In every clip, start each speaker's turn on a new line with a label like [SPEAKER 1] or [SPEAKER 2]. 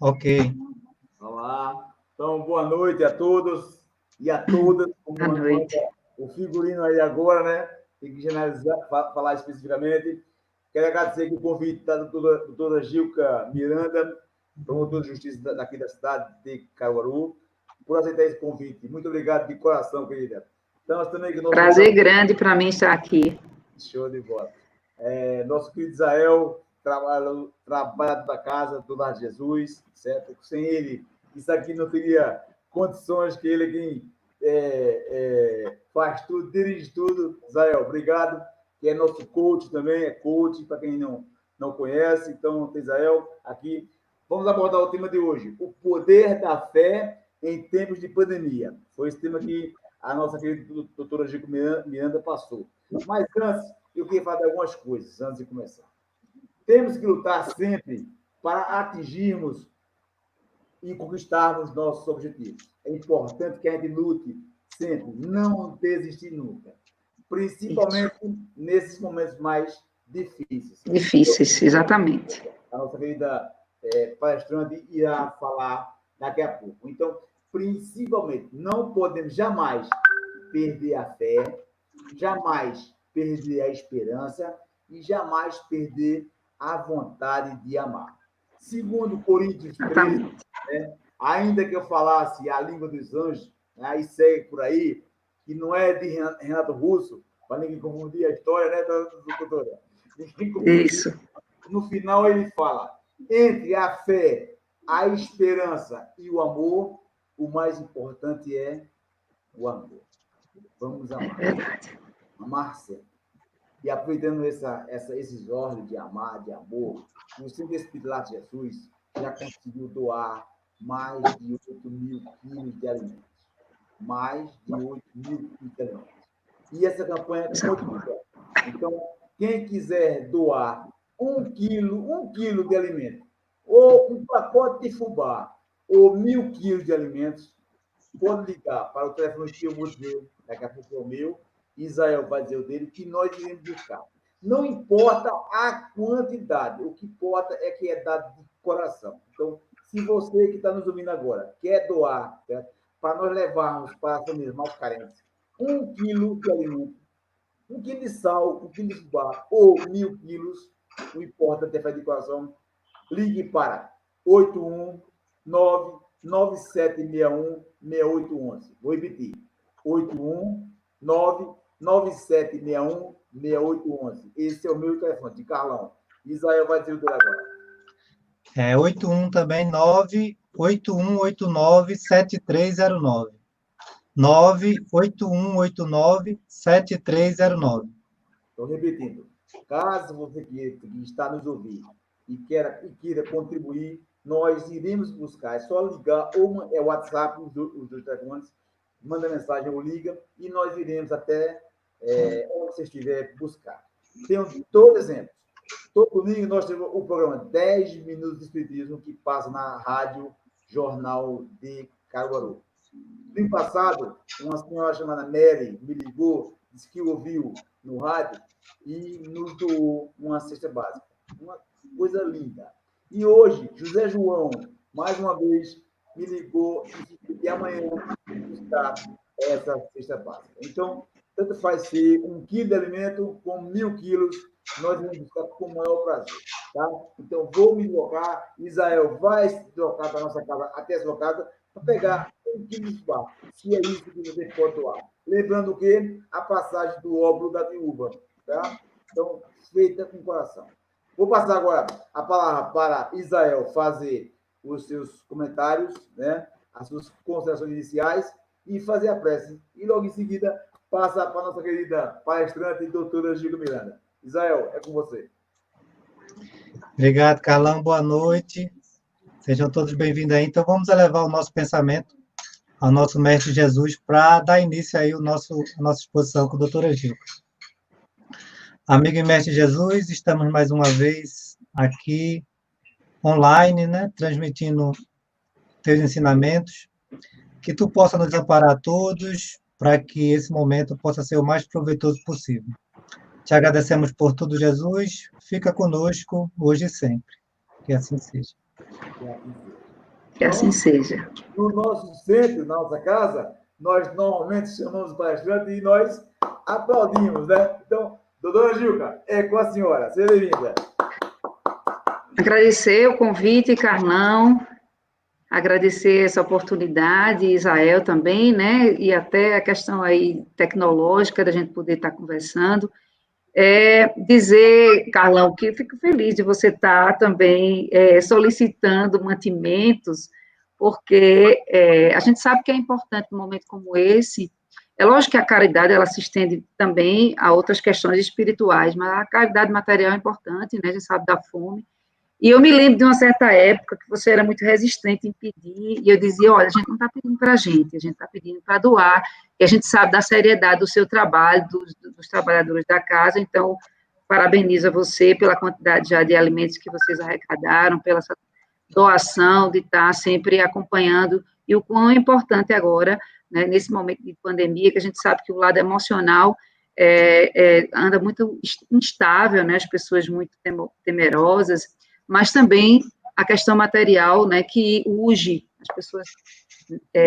[SPEAKER 1] Ok.
[SPEAKER 2] Olá. Então, boa noite a todos e a todas.
[SPEAKER 3] Boa noite.
[SPEAKER 2] O figurino aí agora, né? Tem que generalizar, falar especificamente. Quero agradecer aqui o convite da doutora Gilca Miranda, promotora de justiça daqui da cidade de Caruaru, por aceitar esse convite. Muito obrigado de coração, querida. Então, também que
[SPEAKER 3] Prazer grande para mim estar aqui.
[SPEAKER 2] Show de bola. Nosso querido Israel trabalha da casa do Lar de Jesus, certo? Sem ele, isso aqui não teria condições, que ele é quem faz tudo, dirige tudo. Israel, obrigado. Que é nosso coach também, é coach, para quem não conhece. Então, Israel, aqui. Vamos abordar o tema de hoje, o poder da fé em tempos de pandemia. Foi esse tema que a nossa querida doutora Gico Miranda passou. Mas antes, eu queria falar de algumas coisas, antes de começar. Temos que lutar sempre para atingirmos e conquistarmos nossos objetivos. É importante que a gente lute sempre, não desistir nunca. Principalmente nesses momentos mais difíceis.
[SPEAKER 3] Difíceis, exatamente.
[SPEAKER 2] A nossa querida palestrante irá falar daqui a pouco. Então, principalmente, não podemos jamais perder a fé, jamais perder a esperança e jamais perder a vontade de amar. Segundo Coríntios 13, né, ainda que eu falasse a língua dos anjos, né, aí segue por aí, que não é de Renato Russo, para ninguém confundir a história, né, doutora?
[SPEAKER 3] Isso.
[SPEAKER 2] No final ele fala, entre a fé, a esperança e o amor, o mais importante é o amor. Vamos amar.
[SPEAKER 3] É verdade.
[SPEAKER 2] Amar sempre. E aproveitando esses ordens de amar, de amor, o Centro Espírita de Jesus já conseguiu doar mais de 8 mil quilos de alimentos. Mais de 8 mil quilos de alimentos. E essa campanha continua. Então, quem quiser doar 1 quilo de alimento, ou um pacote de fubá, ou 1.000 quilos de alimentos, pode ligar para o telefone que eu vou dizer, daqui a pouco é o meu, Israel vai dizer o dele, que nós iremos buscar. Não importa a quantidade, o que importa é que é dado de coração. Então, se você que está nos ouvindo agora quer doar, certo? Para nós levarmos para as famílias mais carentes 1 quilo de alimento, 1 quilo de sal, 1 quilo de fubá ou 1.000 quilos, o importante é fé de coração, ligue para 819-9761-6811. Vou repetir. 819-9761-6811. Esse é o meu telefone, de Carlão. Israel vai dizer o dele agora.
[SPEAKER 1] 81 também, 98189-7309. 98189-7309.
[SPEAKER 2] Estou repetindo. Caso você que está nos ouvindo e queira contribuir, nós iremos buscar. É só ligar, ou é o WhatsApp, os dois telefones, manda mensagem ou liga, e nós iremos até onde você estiver buscar. Tenho todo exemplo. Todo domingo nós temos o programa 10 Minutos de Espiritismo, que passa na Rádio Jornal de Caruaru. No ano passado, uma senhora chamada Mary me ligou, disse que ouviu no rádio e nos doou uma cesta básica. Uma coisa linda. E hoje, José João, mais uma vez, me ligou e amanhã buscar essa cesta básica. Então, tanto faz ser 1 quilo de alimento como 1.000 quilos, nós vamos buscar com o maior prazer. Tá? Então, vou me deslocar, Israel vai se deslocar para a nossa casa, até a sua casa, para pegar 1 quilo de fubá, se é isso que você pode doar. Lembrando que a passagem do óbolo da viúva, tá? Então, feita com coração. Vou passar agora a palavra para Israel fazer os seus comentários, né? As suas considerações iniciais e fazer a prece. E logo em seguida, passa para a nossa querida palestrante, doutora Gilca Miranda. Israel, é com você.
[SPEAKER 1] Obrigado, Carlão. Boa noite. Sejam todos bem-vindos aí. Então, vamos elevar o nosso pensamento ao nosso Mestre Jesus para dar início aí a nossa exposição com a doutora Gilca. Amigo e Mestre Jesus, estamos mais uma vez aqui online, né, transmitindo teus ensinamentos, que tu possa nos amparar a todos para que esse momento possa ser o mais proveitoso possível. Te agradecemos por tudo, Jesus. Fica conosco hoje e sempre. Que assim seja.
[SPEAKER 3] Que assim seja.
[SPEAKER 2] No nosso centro, na nossa casa, nós normalmente chamamos o palestrante e nós aplaudimos, né? Então, doutora Gilca, é com a senhora. Seja bem-vinda.
[SPEAKER 3] Agradecer o convite, Carlão, agradecer essa oportunidade, Israel também, né, e até a questão aí tecnológica da gente poder estar conversando. Dizer, Carlão, que eu fico feliz de você estar também solicitando mantimentos, porque a gente sabe que é importante num momento como esse. É lógico que a caridade, ela se estende também a outras questões espirituais, mas a caridade material é importante, né, a gente sabe da fome. E eu me lembro de uma certa época que você era muito resistente em pedir, e eu dizia, olha, a gente não está pedindo para a gente está pedindo para doar, e a gente sabe da seriedade do seu trabalho, dos trabalhadores da casa, então, parabenizo a você pela quantidade já de alimentos que vocês arrecadaram, pela essa doação, de estar sempre acompanhando, e o quão é importante agora, né, nesse momento de pandemia, que a gente sabe que o lado emocional anda muito instável, né, as pessoas muito temerosas, mas também a questão material, né, que urge, as pessoas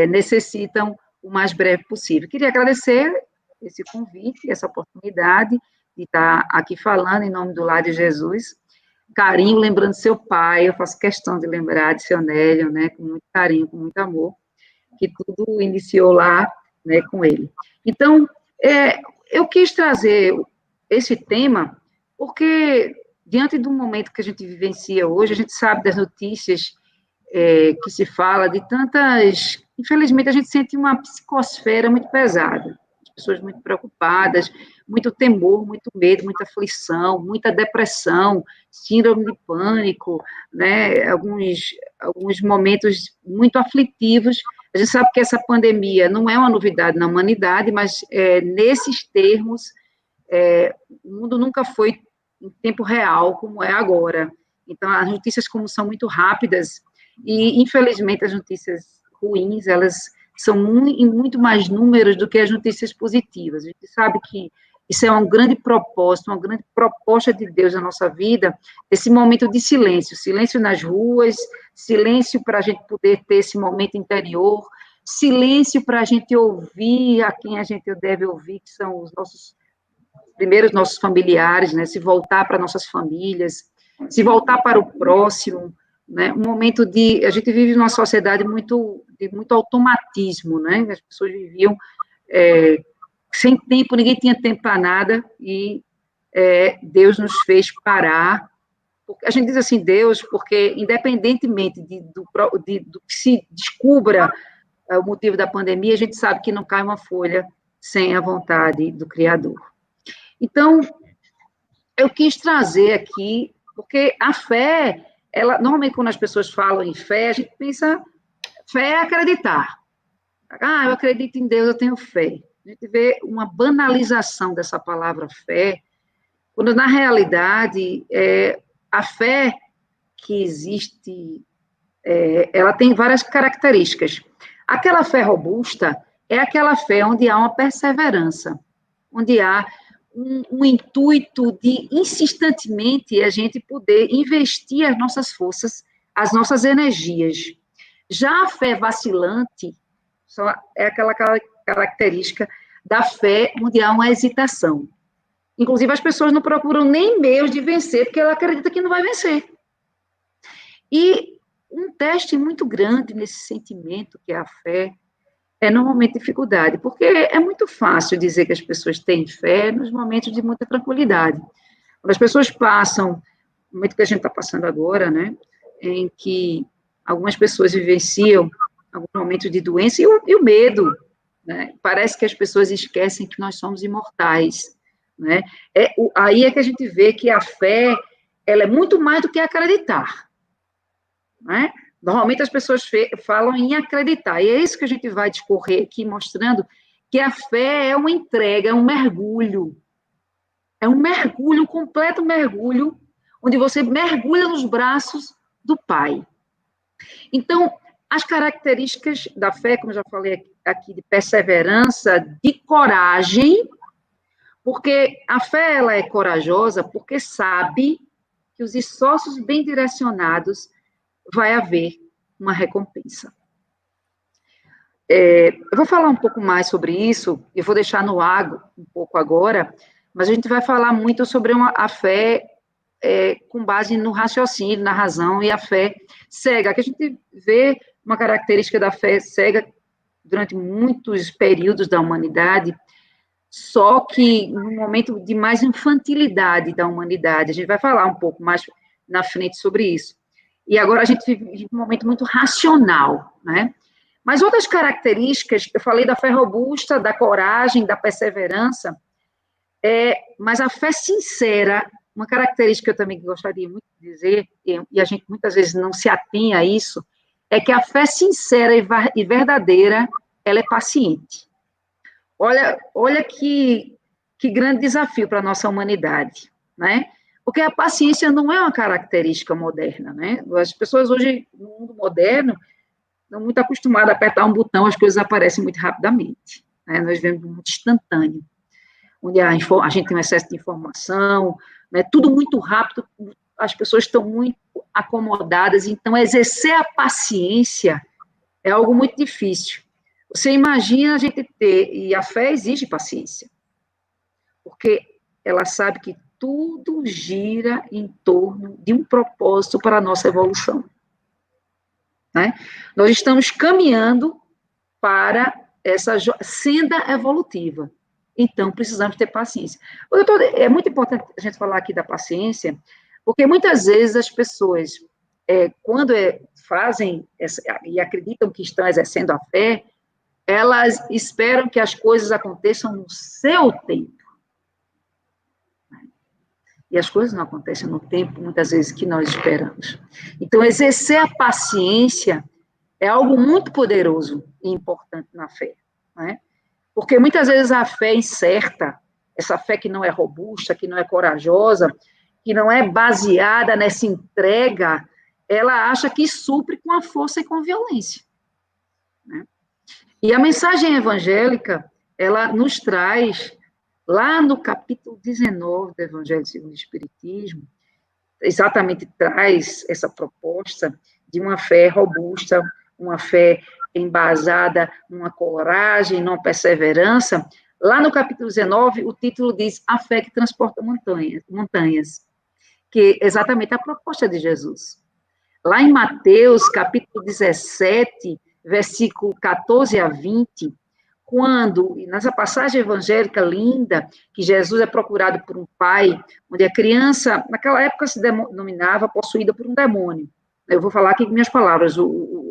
[SPEAKER 3] necessitam o mais breve possível. Queria agradecer esse convite, essa oportunidade de estar aqui falando em nome do Lar de Jesus. Carinho, lembrando seu pai, eu faço questão de lembrar de seu Nélio, né, com muito carinho, com muito amor, que tudo iniciou lá, né, com ele. Então, eu quis trazer esse tema porque diante do momento que a gente vivencia hoje, a gente sabe das notícias que se fala de tantas... Infelizmente, a gente sente uma psicosfera muito pesada. As pessoas muito preocupadas, muito temor, muito medo, muita aflição, muita depressão, síndrome de pânico, né? Alguns momentos muito aflitivos. A gente sabe que essa pandemia não é uma novidade na humanidade, mas nesses termos, o mundo nunca foi em tempo real, como é agora. Então, as notícias, como são muito rápidas, e, infelizmente, as notícias ruins, elas são em muito mais números do que as notícias positivas. A gente sabe que isso é um grande propósito, uma grande proposta de Deus na nossa vida, esse momento de silêncio, silêncio nas ruas, silêncio para a gente poder ter esse momento interior, silêncio para a gente ouvir a quem a gente deve ouvir, que são os nossos familiares, né, se voltar para nossas famílias, se voltar para o próximo, né, um momento a gente vive numa sociedade de muito automatismo, né, as pessoas viviam sem tempo, ninguém tinha tempo para nada, e Deus nos fez parar. A gente diz assim, Deus, porque independentemente do que se descubra o motivo da pandemia, a gente sabe que não cai uma folha sem a vontade do Criador. Então, eu quis trazer aqui, porque a fé, normalmente quando as pessoas falam em fé, a gente pensa, fé é acreditar. Eu acredito em Deus, eu tenho fé. A gente vê uma banalização dessa palavra fé, quando na realidade, a fé que existe, ela tem várias características. Aquela fé robusta é aquela fé onde há uma perseverança, onde há um intuito de, insistentemente, a gente poder investir as nossas forças, as nossas energias. Já a fé vacilante só é aquela característica da fé onde há uma hesitação. Inclusive, as pessoas não procuram nem meios de vencer, porque ela acredita que não vai vencer. E um teste muito grande nesse sentimento que é a fé, no momento de dificuldade, porque é muito fácil dizer que as pessoas têm fé nos momentos de muita tranquilidade. Quando as pessoas passam, no momento que a gente está passando agora, né, em que algumas pessoas vivenciam alguns momentos de doença e o medo, né, parece que as pessoas esquecem que nós somos imortais, né, aí é que a gente vê que a fé, ela é muito mais do que acreditar, né? Normalmente as pessoas falam em acreditar, e é isso que a gente vai discorrer aqui, mostrando que a fé é uma entrega, é um mergulho, um completo mergulho, onde você mergulha nos braços do Pai. Então, as características da fé, como eu já falei aqui, de perseverança, de coragem, porque a fé, ela é corajosa porque sabe que os esforços bem direcionados vai haver uma recompensa. Eu vou falar um pouco mais sobre isso, eu vou deixar no ar um pouco agora, mas a gente vai falar muito sobre a fé com base no raciocínio, na razão, e a fé cega, que a gente vê uma característica da fé cega durante muitos períodos da humanidade, só que no momento de mais infantilidade da humanidade, a gente vai falar um pouco mais na frente sobre isso. E agora a gente vive um momento muito racional, né? Mas outras características, eu falei da fé robusta, da coragem, da perseverança, mas a fé sincera, uma característica que eu também gostaria muito de dizer, e a gente muitas vezes não se atém a isso, é que a fé sincera e verdadeira, ela é paciente. Olha que grande desafio para a nossa humanidade, né? Porque a paciência não é uma característica moderna, né? As pessoas hoje, no mundo moderno, estão muito acostumadas a apertar um botão, as coisas aparecem muito rapidamente, né? Nós vemos muito instantâneo, onde a gente tem um excesso de informação, né? Tudo muito rápido, as pessoas estão muito acomodadas, então exercer a paciência é algo muito difícil. Você imagina a gente ter, e a fé exige paciência, porque ela sabe que tudo gira em torno de um propósito para a nossa evolução. Né? Nós estamos caminhando para essa senda evolutiva. Então, precisamos ter paciência. É muito importante a gente falar aqui da paciência, porque muitas vezes as pessoas, quando fazem e acreditam que estão exercendo a fé, elas esperam que as coisas aconteçam no seu tempo. E as coisas não acontecem no tempo, muitas vezes, que nós esperamos. Então, exercer a paciência é algo muito poderoso e importante na fé, né? Porque muitas vezes a fé incerta, essa fé que não é robusta, que não é corajosa, que não é baseada nessa entrega, ela acha que supre com a força e com a violência, né? E a mensagem evangélica, ela nos traz, lá no capítulo 19 do Evangelho segundo o Espiritismo, exatamente traz essa proposta de uma fé robusta, uma fé embasada numa coragem, numa perseverança. Lá no capítulo 19, o título diz A Fé que Transporta Montanhas, que é exatamente a proposta de Jesus. Lá em Mateus, capítulo 17, versículo 14 a 20, quando, nessa passagem evangélica linda, que Jesus é procurado por um pai, onde a criança, naquela época, se denominava possuída por um demônio. Eu vou falar aqui com minhas palavras,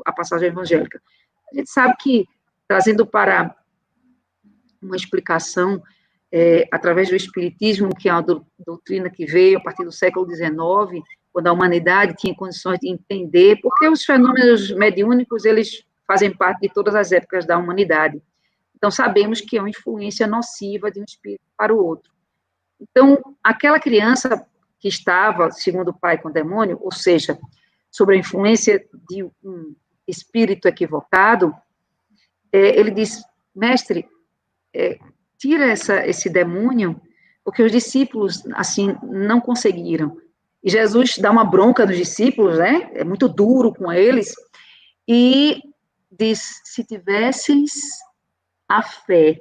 [SPEAKER 3] a passagem evangélica. A gente sabe que, trazendo para uma explicação, através do Espiritismo, que é uma doutrina que veio a partir do século XIX, quando a humanidade tinha condições de entender, porque os fenômenos mediúnicos, eles fazem parte de todas as épocas da humanidade. Então, sabemos que é uma influência nociva de um espírito para o outro. Então, aquela criança que estava, segundo o pai, com o demônio, ou seja, sob a influência de um espírito equivocado, ele diz, mestre, tira esse demônio, porque os discípulos, assim, não conseguiram. E Jesus dá uma bronca nos discípulos, né? É muito duro com eles, e diz, se tivesseis a fé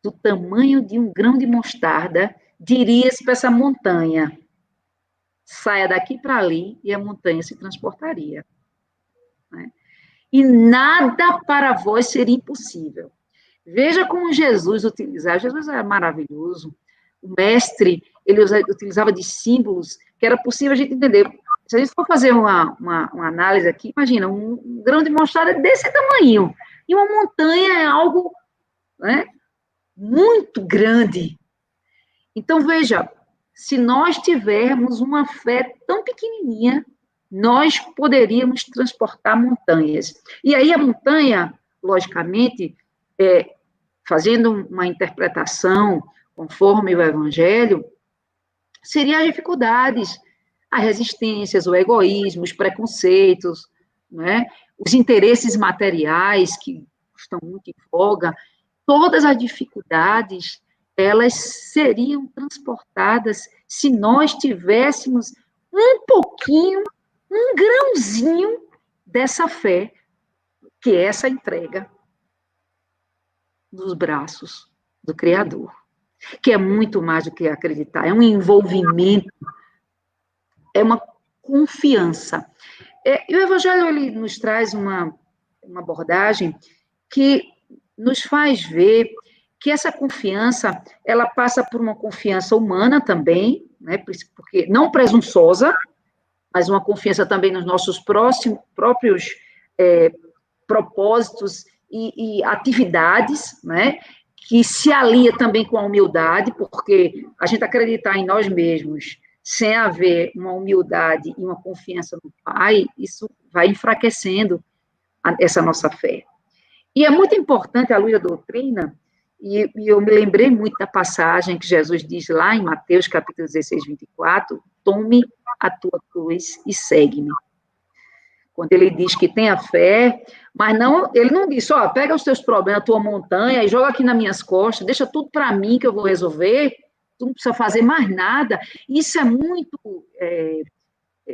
[SPEAKER 3] do tamanho de um grão de mostarda, diria-se para essa montanha, saia daqui para ali, e a montanha se transportaria. Né? E nada para vós seria impossível. Veja como Jesus utilizava, Jesus era maravilhoso, o mestre, ele utilizava de símbolos que era possível a gente entender. Se a gente for fazer uma análise aqui, imagina, um grão de mostarda desse tamanho, e uma montanha é algo, né, muito grande. Então, veja, se nós tivermos uma fé tão pequenininha, nós poderíamos transportar montanhas. E aí a montanha, logicamente, fazendo uma interpretação conforme o Evangelho, seriam as dificuldades, as resistências, o egoísmo, os preconceitos, né, os interesses materiais que estão muito em voga, todas as dificuldades, elas seriam transportadas se nós tivéssemos um pouquinho, um grãozinho dessa fé, que é essa entrega nos braços do Criador, que é muito mais do que acreditar, é um envolvimento, é uma confiança. E o Evangelho, ele nos traz uma abordagem que nos faz ver que essa confiança, ela passa por uma confiança humana também, né, porque não presunçosa, mas uma confiança também nos nossos próprios propósitos e atividades, né, que se alia também com a humildade, porque a gente acreditar em nós mesmos sem haver uma humildade e uma confiança no Pai, isso vai enfraquecendo essa nossa fé. E é muito importante, à luz da doutrina, e eu me lembrei muito da passagem que Jesus diz lá em Mateus, capítulo 16, 24, tome a tua cruz e segue-me. Quando ele diz que tenha fé, mas não, ele não diz, ó, pega os teus problemas, a tua montanha, e joga aqui nas minhas costas, deixa tudo para mim que eu vou resolver, tu não precisa fazer mais nada. Isso é muito...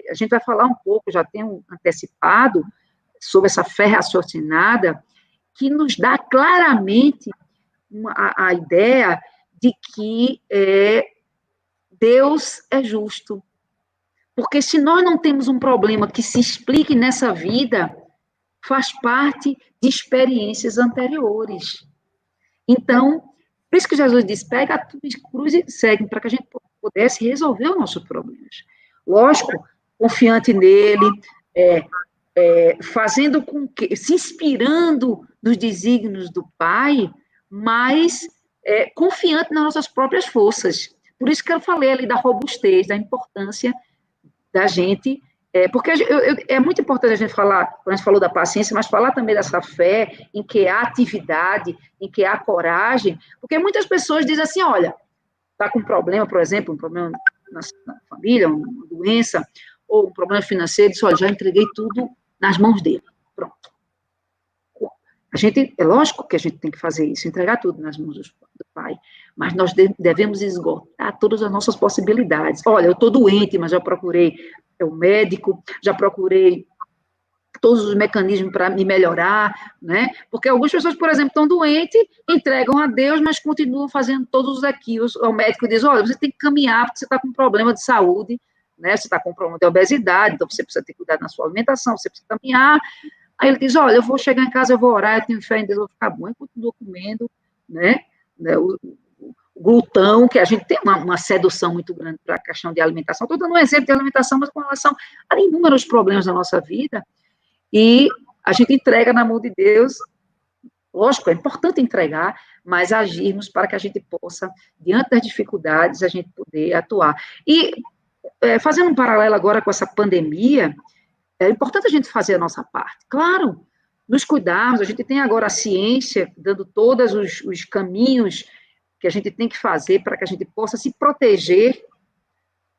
[SPEAKER 3] a gente vai falar um pouco, já tenho antecipado, sobre essa fé raciocinada, que nos dá claramente a ideia de que Deus é justo. Porque se nós não temos um problema que se explique nessa vida, faz parte de experiências anteriores. Então, por isso que Jesus disse, pega a tua cruz e segue, para que a gente pudesse resolver os nossos problemas. Lógico, confiante nele, fazendo com que, se inspirando nos desígnios do Pai, mas confiante nas nossas próprias forças. Por isso que eu falei ali da robustez, da importância da gente, porque é muito importante a gente falar, quando a gente falou da paciência, mas falar também dessa fé, em que há atividade, em que há coragem, porque muitas pessoas dizem assim, olha, está com um problema, por exemplo, um problema na família, uma doença, ou um problema financeiro, diz, olha, já entreguei tudo nas mãos dele, pronto. É lógico que a gente tem que fazer isso, entregar tudo nas mãos do Pai, mas nós devemos esgotar todas as nossas possibilidades. Olha, eu estou doente, mas já procurei o médico, já procurei todos os mecanismos para me melhorar, né? Porque algumas pessoas, por exemplo, estão doentes, entregam a Deus, mas continuam fazendo todos os aqui. O médico diz, olha, você tem que caminhar, porque você está com um problema de saúde, né? Você está com um problema de obesidade, então você precisa ter cuidado na sua alimentação, você precisa caminhar. Aí ele diz, olha, eu vou chegar em casa, eu vou orar, eu tenho fé em Deus, eu vou ficar bom, e continuo comendo, né? O glutão, que a gente tem uma sedução muito grande para a questão de alimentação. Estou dando um exemplo de alimentação, mas com relação a inúmeros problemas da nossa vida, e a gente entrega na mão de Deus. Lógico, é importante entregar, mas agirmos para que a gente possa, diante das dificuldades, a gente poder atuar. E, fazendo um paralelo agora com essa pandemia, é importante a gente fazer a nossa parte. Claro, nos cuidarmos, a gente tem agora a ciência dando todos os caminhos que a gente tem que fazer para que a gente possa se proteger,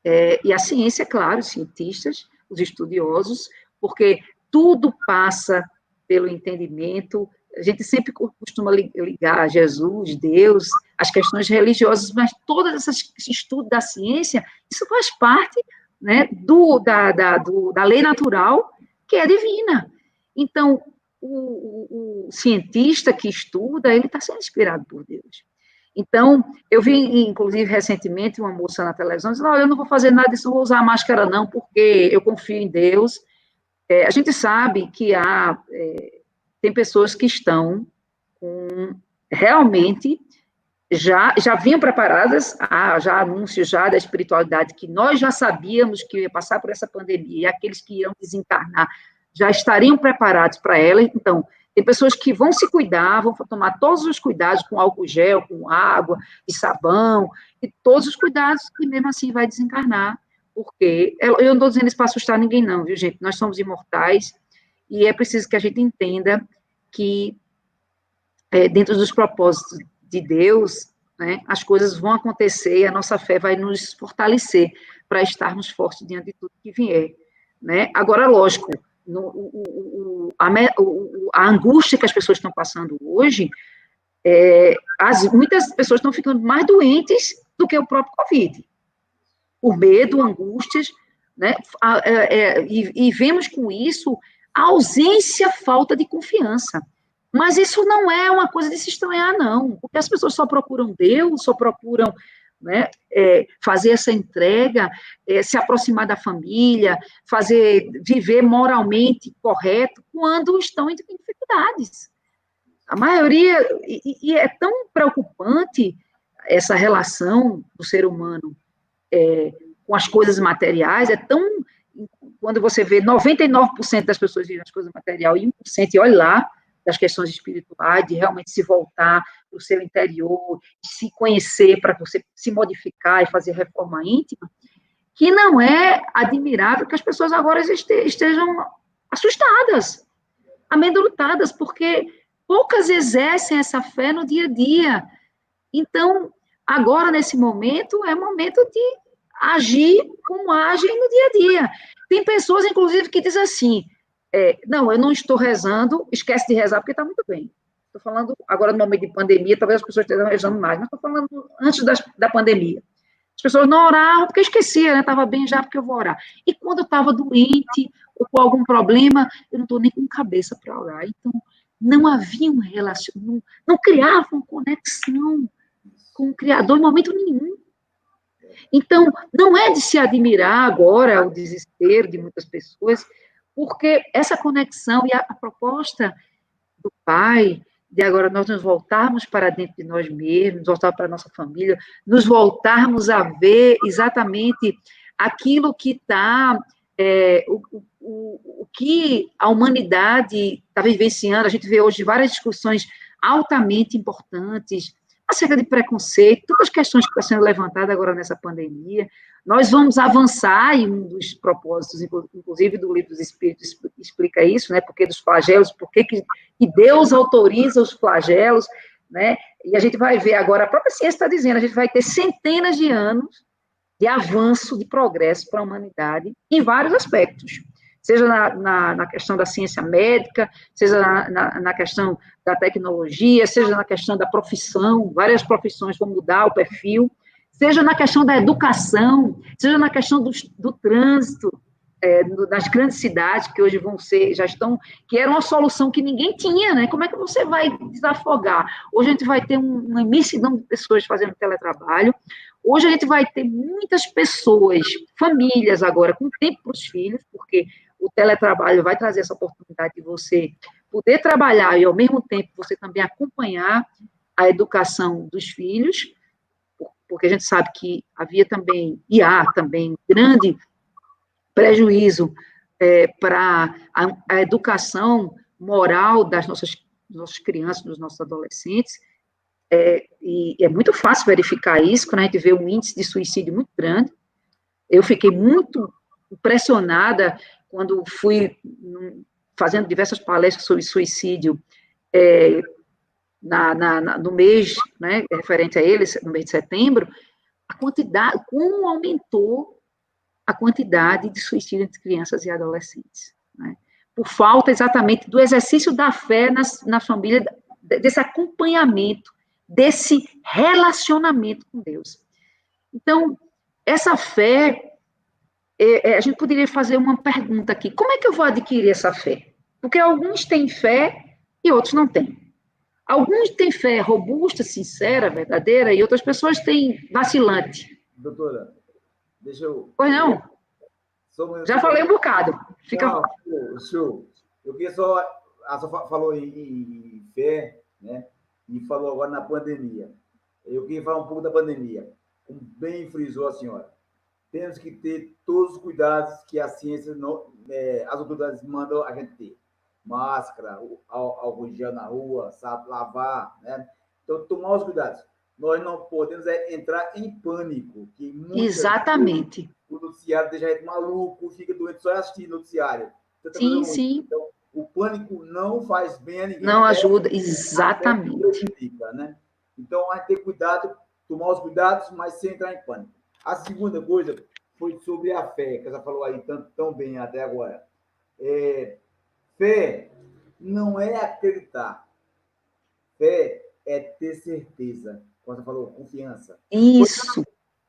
[SPEAKER 3] e a ciência, claro, os cientistas, os estudiosos, porque tudo passa pelo entendimento. A gente sempre costuma ligar a Jesus, Deus, as questões religiosas, mas todo esse estudo da ciência, isso faz parte, né, da lei natural, que é divina. Então, o cientista que estuda, ele está sendo inspirado por Deus. Então, eu vi, inclusive, recentemente, uma moça na televisão dizendo, eu não vou fazer nada disso, não vou usar máscara não, porque eu confio em Deus. A gente sabe que tem pessoas que estão realmente, já vinham preparadas, já anúncios já da espiritualidade, que nós já sabíamos que ia passar por essa pandemia, e aqueles que iam desencarnar já estariam preparados para ela. Então, tem pessoas que vão se cuidar, vão tomar todos os cuidados com álcool gel, com água e sabão, e todos os cuidados, e mesmo assim vai desencarnar, porque eu não estou dizendo isso para assustar ninguém não, viu, gente? Nós somos imortais, e é preciso que a gente entenda que, dentro dos propósitos de Deus, né, as coisas vão acontecer e a nossa fé vai nos fortalecer para estarmos fortes diante de tudo que vier, né? Agora, lógico, a angústia que as pessoas estão passando hoje, muitas pessoas estão ficando mais doentes do que o próprio Covid, por medo, angústias, né? E vemos com isso A ausência, falta de confiança. Mas isso não é uma coisa de se estranhar, não, porque as pessoas só procuram Deus, só procuram, né, fazer essa entrega, se aproximar da família, viver moralmente correto quando estão em dificuldades. A maioria, e é tão preocupante essa relação do ser humano com as coisas materiais, quando você vê 99% das pessoas vivem as coisas materiais e 1%, e olha lá, das questões espirituais, de realmente se voltar para o seu interior, de se conhecer para você se modificar e fazer reforma íntima, que não é admirável que as pessoas agora estejam assustadas, amedrontadas, porque poucas exercem essa fé no dia a dia. Então, agora, nesse momento, é momento de agir como agem no dia a dia. Tem pessoas, inclusive, que dizem assim, não, eu não estou rezando, esquece de rezar, porque está muito bem. Estou falando agora no momento de pandemia, talvez as pessoas estejam rezando mais, mas estou falando antes da pandemia. As pessoas não oravam porque esquecia, né? Estava bem já porque eu vou orar. E quando eu estava doente ou com algum problema, eu não estou nem com cabeça para orar. Então, não havia um relacionamento, não criavam conexão com o Criador em momento nenhum. Então, não é de se admirar agora o desespero de muitas pessoas, porque essa conexão e a proposta do Pai, de agora nós nos voltarmos para dentro de nós mesmos, nos voltar para a nossa família, nos voltarmos a ver exatamente aquilo que está, o que a humanidade está vivenciando. A gente vê hoje várias discussões altamente importantes acerca de preconceito, todas as questões que estão sendo levantadas agora nessa pandemia. Nós vamos avançar, e um dos propósitos, inclusive, do Livro dos Espíritos explica isso, né? Porque dos flagelos, porque que Deus autoriza os flagelos, né? E a gente vai ver agora, a própria ciência está dizendo, a gente vai ter centenas de anos de avanço, de progresso para a humanidade em vários aspectos, seja na questão da ciência médica, seja na questão da tecnologia, seja na questão da profissão, várias profissões vão mudar o perfil, seja na questão da educação, seja na questão do trânsito, das grandes cidades que hoje que era uma solução que ninguém tinha, né? Como é que você vai desafogar? Hoje a gente vai ter uma imensidão de pessoas fazendo teletrabalho, hoje a gente vai ter muitas pessoas, famílias agora, com tempo para os filhos, porque o teletrabalho vai trazer essa oportunidade de você poder trabalhar e, ao mesmo tempo, você também acompanhar a educação dos filhos, porque a gente sabe que havia também, e há também, grande prejuízo para a educação moral das nossas crianças, dos nossos adolescentes, e é muito fácil verificar isso, quando a gente vê um índice de suicídio muito grande. Eu fiquei muito impressionada quando fui fazendo diversas palestras sobre suicídio no mês, né, referente a eles, no mês de setembro, como aumentou a quantidade de suicídio entre crianças e adolescentes, né, por falta exatamente do exercício da fé na família, desse acompanhamento, desse relacionamento com Deus. Então, essa fé, a gente poderia fazer uma pergunta aqui, como é que eu vou adquirir essa fé? Porque alguns têm fé e outros não têm. Alguns têm fé robusta, sincera, verdadeira, e outras pessoas têm vacilante.
[SPEAKER 2] Doutora, deixa eu...
[SPEAKER 3] Pois não? Já falei um bocado.
[SPEAKER 2] Não, show. Eu queria só... A senhora falou em fé, né? E falou agora na pandemia. Eu queria falar um pouco da pandemia. Como bem frisou a senhora. Temos que ter todos os cuidados que a ciência, as autoridades mandam a gente ter. Máscara, álcool em gel na rua, sabe, lavar, né? Então, tomar os cuidados. Nós não podemos entrar em pânico. Que
[SPEAKER 3] exatamente.
[SPEAKER 2] O noticiário deixa a gente maluco, fica doente só assistir noticiário.
[SPEAKER 3] Sim, sim.
[SPEAKER 2] Então, o pânico não faz bem a ninguém.
[SPEAKER 3] Não ajuda, exatamente.
[SPEAKER 2] Né? Então, a gente tem cuidado, tomar os cuidados, mas sem entrar em pânico. A segunda coisa foi sobre a fé, que você falou aí tão bem até agora. Fé não é acreditar. Fé é ter certeza. Como você falou, confiança.
[SPEAKER 3] Isso,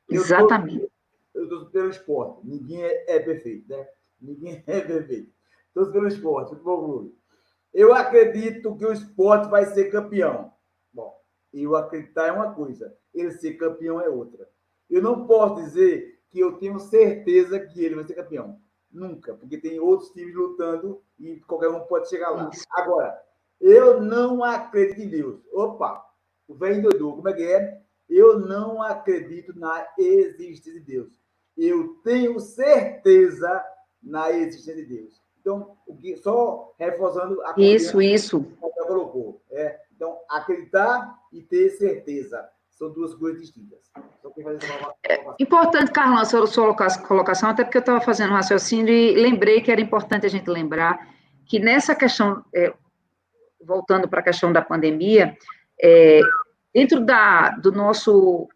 [SPEAKER 3] exatamente.
[SPEAKER 2] Eu estou pelo esporte. Ninguém é perfeito, né? Ninguém é perfeito. Torço pelo Sport, Futebol Clube. Eu acredito que o Sport vai ser campeão. Bom, eu acreditar é uma coisa, ele ser campeão é outra. Eu não posso dizer que eu tenho certeza que ele vai ser campeão. Nunca, porque tem outros times lutando e qualquer um pode chegar lá. Agora, eu não acredito em Deus. Opa, o velho doido, como é que é? Eu não acredito na existência de Deus. Eu tenho certeza na existência de Deus. Então, só reforçando a
[SPEAKER 3] Isso.
[SPEAKER 2] que você colocou. Então, acreditar e ter certeza são duas coisas distintas.
[SPEAKER 3] Importante, Carlão, a sua colocação, até porque eu estava fazendo um raciocínio e lembrei que era importante a gente lembrar que nessa questão, voltando para a questão da pandemia, dentro do nosso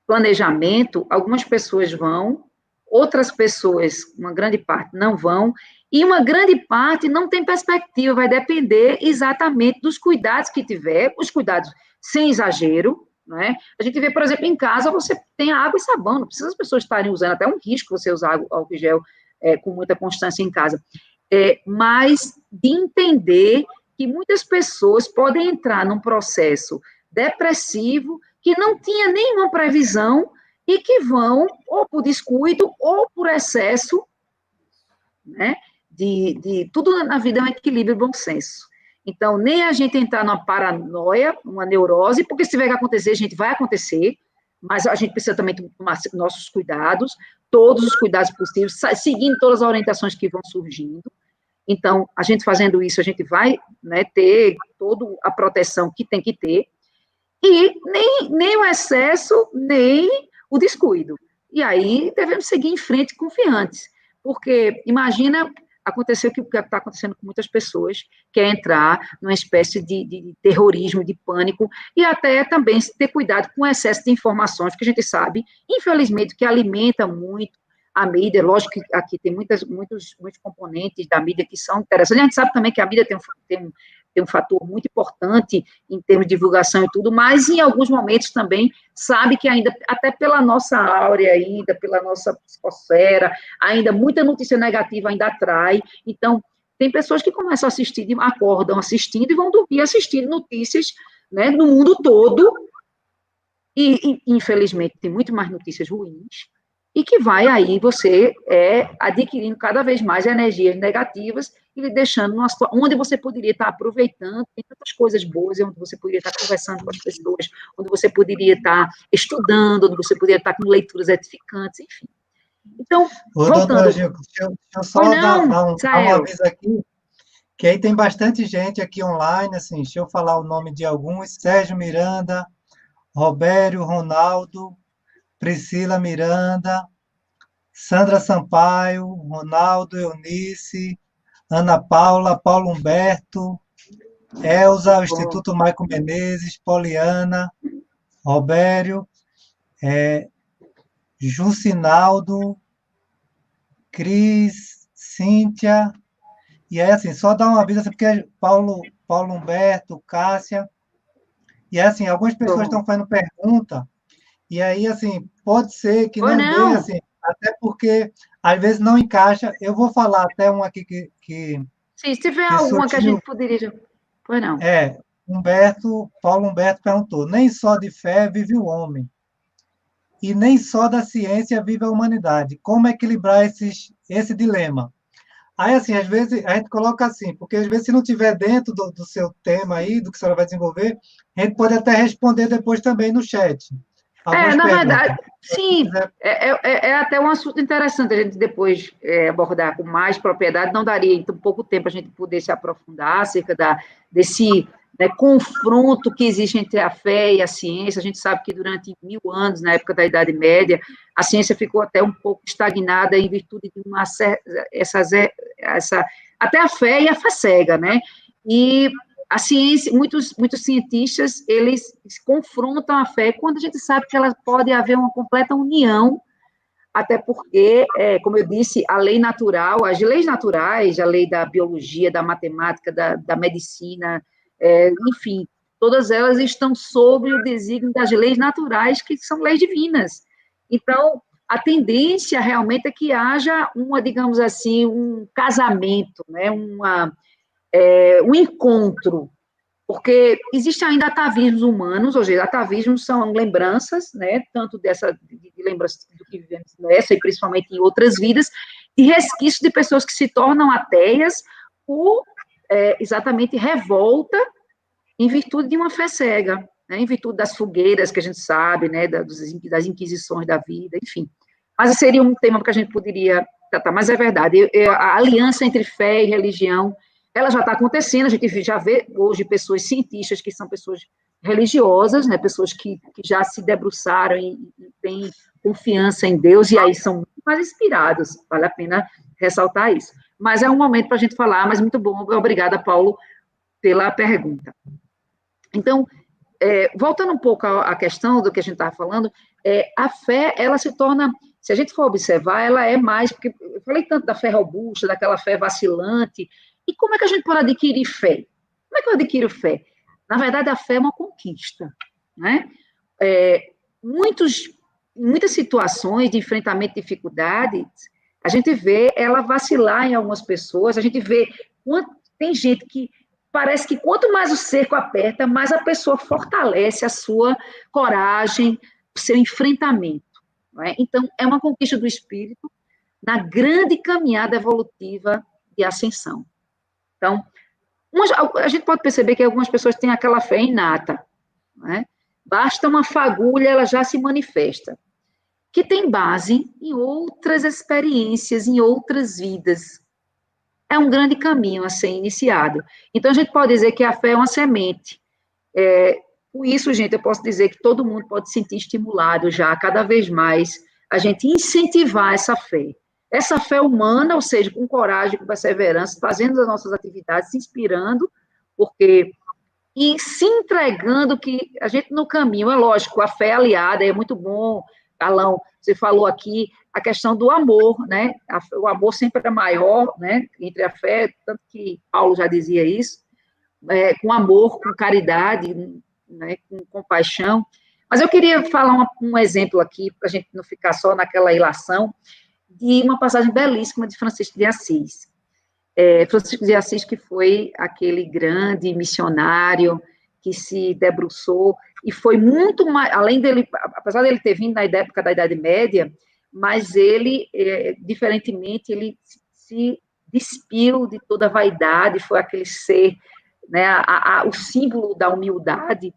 [SPEAKER 3] planejamento, algumas pessoas vão, outras pessoas, uma grande parte, não vão, e uma grande parte não tem perspectiva, vai depender exatamente dos cuidados que tiver, os cuidados sem exagero, não é? A gente vê, por exemplo, em casa, você tem água e sabão, não precisa as pessoas estarem usando, até um risco você usar álcool gel com muita constância em casa, mas de entender que muitas pessoas podem entrar num processo depressivo que não tinha nenhuma previsão e que vão, ou por descuido, ou por excesso, né, tudo na vida é um equilíbrio e bom senso. Então, nem a gente entrar numa paranoia, uma neurose, porque se tiver que acontecer, a gente vai acontecer, mas a gente precisa também tomar nossos cuidados, todos os cuidados possíveis, seguindo todas as orientações que vão surgindo. Então, a gente fazendo isso, a gente vai, né, ter toda a proteção que tem que ter, e nem o excesso, nem o descuido. E aí, devemos seguir em frente confiantes, porque, imagina, aconteceu o que está acontecendo com muitas pessoas, que é entrar numa espécie de terrorismo, de pânico, e até também ter cuidado com o excesso de informações, que a gente sabe, infelizmente, que alimenta muito a mídia. Lógico que aqui tem muitos componentes da mídia que são interessantes. A gente sabe também que a mídia tem um fator muito importante em termos de divulgação e tudo, mas em alguns momentos também sabe que ainda, até pela nossa áurea ainda, pela nossa psicosfera, ainda muita notícia negativa ainda atrai. Então, tem pessoas que começam a assistir, acordam assistindo e vão dormir assistindo notícias, né, no mundo todo, e infelizmente tem muito mais notícias ruins, e que vai aí você adquirindo cada vez mais energias negativas e lhe deixando numa situação onde você poderia estar aproveitando, tem tantas coisas boas, onde você poderia estar conversando com as pessoas, onde você poderia estar estudando, onde você poderia estar com leituras edificantes, enfim. Então, voltando...
[SPEAKER 1] Doutor Gil, deixa eu só dar um aviso aqui, que aí tem bastante gente aqui online, assim, deixa eu falar o nome de alguns: Sérgio Miranda, Robério Ronaldo, Priscila Miranda, Sandra Sampaio, Ronaldo Eunice, Ana Paula, Paulo Humberto, Elza, o Instituto Maico Menezes, Poliana, Robério, Jucinaldo, Cris, Cíntia, e aí, assim, só dar uma aviso, assim, porque Paulo Humberto, Cássia, e assim, algumas pessoas estão fazendo pergunta, e aí, assim, pode ser que não dê, assim, até porque às vezes não encaixa. Eu vou falar até um aqui que
[SPEAKER 3] se tiver alguma que a gente poderia... Pois não.
[SPEAKER 1] Paulo Humberto perguntou: nem só de fé vive o homem, e nem só da ciência vive a humanidade. Como equilibrar esse dilema? Aí, assim, às vezes a gente coloca assim, porque às vezes se não tiver dentro do seu tema aí, do que a senhora vai desenvolver, a gente pode até responder depois também no chat.
[SPEAKER 3] Na verdade, sim, é até um assunto interessante a gente depois abordar com mais propriedade. Não daria, então, pouco tempo a gente poder se aprofundar acerca desse confronto que existe entre a fé e a ciência. A gente sabe que durante 1000 anos, na época da Idade Média, a ciência ficou até um pouco estagnada em virtude de até a fé e a fé cega, né? E a ciência, muitos cientistas, eles confrontam a fé quando a gente sabe que ela pode haver uma completa união, até porque, como eu disse, a lei natural, as leis naturais, a lei da biologia, da matemática, da medicina, enfim, todas elas estão sob o desígnio das leis naturais, que são leis divinas. Então, a tendência realmente é que haja digamos assim, um casamento, né, um encontro, porque existem ainda atavismos humanos, ou seja, atavismos são lembranças, né, tanto de lembranças do que vivemos nessa, e principalmente em outras vidas, e resquícios de pessoas que se tornam ateias por, exatamente, revolta em virtude de uma fé cega, né, em virtude das fogueiras que a gente sabe, né, das inquisições da vida, enfim. Mas seria um tema que a gente poderia tratar, mas é verdade, a aliança entre fé e religião, ela já está acontecendo, a gente já vê hoje pessoas cientistas que são pessoas religiosas, né, pessoas que já se debruçaram e têm confiança em Deus, e aí são muito mais inspirados, vale a pena ressaltar isso. Mas é um momento para a gente falar, mas muito bom, obrigada, Paulo, pela pergunta. Então, voltando um pouco à questão do que a gente estava falando, a fé, ela se torna, se a gente for observar, ela é mais, porque eu falei tanto da fé robusta, daquela fé vacilante, e como é que a gente pode adquirir fé? Como é que eu adquiro fé? Na verdade, a fé é uma conquista, né? Muitas situações de enfrentamento de dificuldades, a gente vê ela vacilar em algumas pessoas, a gente vê, tem gente que parece que quanto mais o cerco aperta, mais a pessoa fortalece a sua coragem, o seu enfrentamento. Não é? Então, é uma conquista do espírito na grande caminhada evolutiva de ascensão. Então, a gente pode perceber que algumas pessoas têm aquela fé inata, né? Basta uma fagulha, ela já se manifesta, que tem base em outras experiências, em outras vidas. É um grande caminho a ser iniciado. Então, a gente pode dizer que a fé é uma semente. Por isso, gente, eu posso dizer que todo mundo pode se sentir estimulado já, cada vez mais, a gente incentivar essa fé. Essa fé humana, ou seja, com coragem, com perseverança, fazendo as nossas atividades, se inspirando, e se entregando que a gente no caminho, é lógico, a fé aliada, é muito bom, Carlão, você falou aqui a questão do amor, né? O amor sempre é maior, né? Entre a fé, tanto que Paulo já dizia isso, com amor, com caridade, né? Com compaixão. Mas eu queria falar um exemplo aqui, para a gente não ficar só naquela ilação, de uma passagem belíssima de Francisco de Assis. Francisco de Assis, que foi aquele grande missionário que se debruçou, e foi muito mais, além dele, apesar dele ter vindo na época da Idade Média, mas ele, diferentemente, ele se despiu de toda a vaidade, foi aquele ser, né, o símbolo da humildade,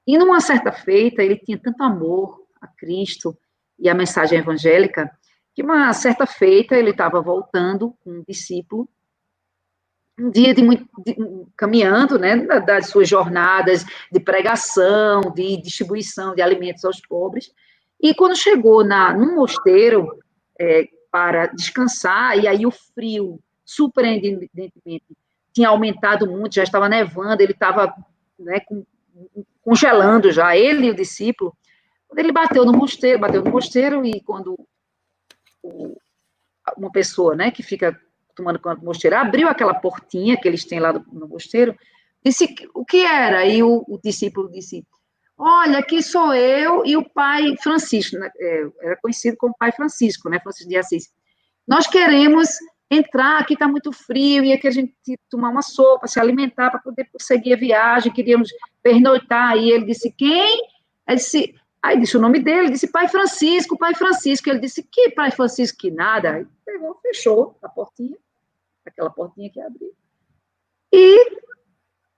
[SPEAKER 3] e numa certa feita, ele tinha tanto amor a Cristo e a mensagem evangélica, que uma certa feita ele estava voltando com um discípulo, um dia caminhando, né, das suas jornadas de pregação, de distribuição de alimentos aos pobres, e quando chegou num mosteiro para descansar, e aí o frio, surpreendentemente, tinha aumentado muito, já estava nevando, ele estava, né, congelando já, ele e o discípulo, quando ele bateu no mosteiro, e quando uma pessoa, né, que fica tomando conta do mosteiro, abriu aquela portinha que eles têm lá no mosteiro, disse o que era, e o discípulo disse, olha, aqui sou eu e o pai Francisco, né, era conhecido como pai Francisco, né, Francisco de Assis, nós queremos entrar, aqui está muito frio, e aqui a gente tomar uma sopa, se alimentar para poder prosseguir a viagem, queríamos pernoitar, e ele disse, quem? Aí disse o nome dele, disse Pai Francisco, ele disse, que Pai Francisco, que nada, aí pegou, fechou a portinha, aquela portinha que abriu, e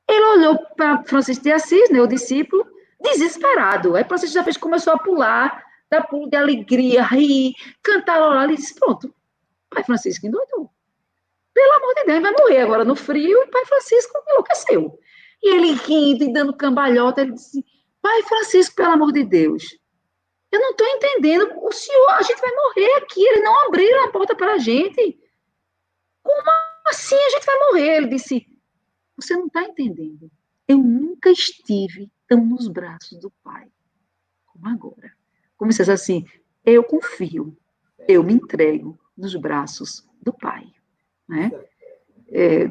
[SPEAKER 3] ele olhou para Francisco de Assis, né, o discípulo, desesperado, aí Francisco de Assis começou a pular, dar pulo de alegria, rir, cantarolar, ele disse, pronto, Pai Francisco endoidou. Pelo amor de Deus, vai morrer agora no frio, e Pai Francisco enlouqueceu. E ele rindo e dando cambalhota, ele disse, Pai Francisco, pelo amor de Deus, eu não estou entendendo, o senhor, a gente vai morrer aqui, eles não abriram a porta para a gente. Como assim a gente vai morrer? Ele disse, você não está entendendo, eu nunca estive tão nos braços do Pai como agora. Como se fosse assim, eu confio, eu me entrego nos braços do Pai, né?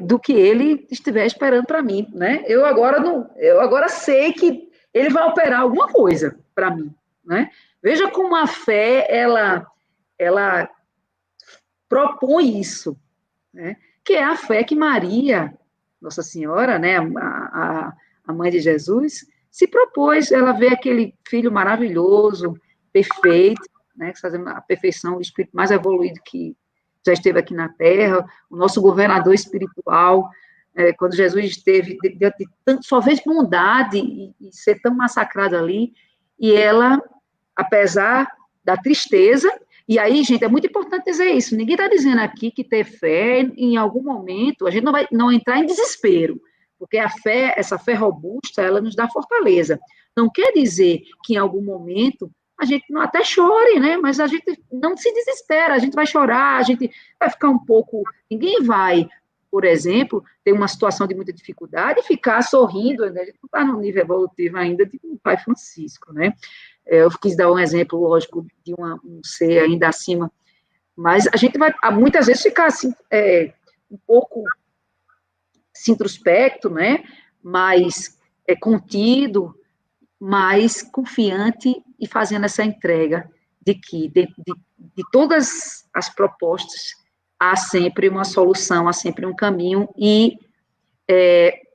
[SPEAKER 3] Do que ele estiver esperando para mim, né? Eu agora sei que ele vai operar alguma coisa para mim, né? Veja como a fé, ela ela propõe isso, né? Que é a fé que Maria, Nossa Senhora, né, a mãe de Jesus, se propôs. Ela vê aquele filho maravilhoso, perfeito, né, que faz a perfeição, o espírito mais evoluído que já esteve aqui na Terra, o nosso governador espiritual, quando Jesus esteve diante de tanto, só vez bondade e ser tão massacrado ali, e ela, apesar da tristeza, e aí, gente, é muito importante dizer isso, ninguém está dizendo aqui que ter fé, em algum momento, a gente não vai não entrar em desespero, porque a fé, essa fé robusta, ela nos dá fortaleza. Não quer dizer que em algum momento a gente não até chore, né? Mas a gente não se desespera, a gente vai chorar, a gente vai ficar um pouco. Ninguém vai, por exemplo, ter uma situação de muita dificuldade e ficar sorrindo, né? A gente não está no nível evolutivo ainda de um Pai Francisco, né? Eu quis dar um exemplo, lógico, de um ser ainda acima, mas a gente vai muitas vezes ficar assim, um pouco se introspecto, né? Mais contido, mais confiante e fazendo essa entrega de que, de todas as propostas, há sempre uma solução, há sempre um caminho, e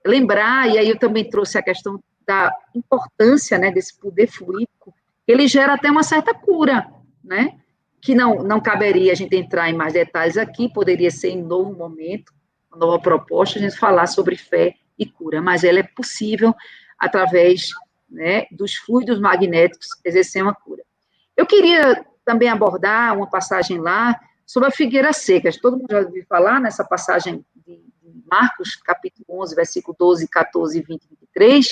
[SPEAKER 3] lembrar, e aí eu também trouxe a questão da importância, né, desse poder fluídico, ele gera até uma certa cura, né, que não caberia a gente entrar em mais detalhes aqui, poderia ser em novo momento, uma nova proposta, a gente falar sobre fé e cura, mas ela é possível através, né, dos fluidos magnéticos exercer uma cura. Eu queria também abordar uma passagem lá sobre a figueira seca. Todo mundo já ouviu falar nessa passagem de Marcos, capítulo 11, versículo 12, 14, 20 e 23.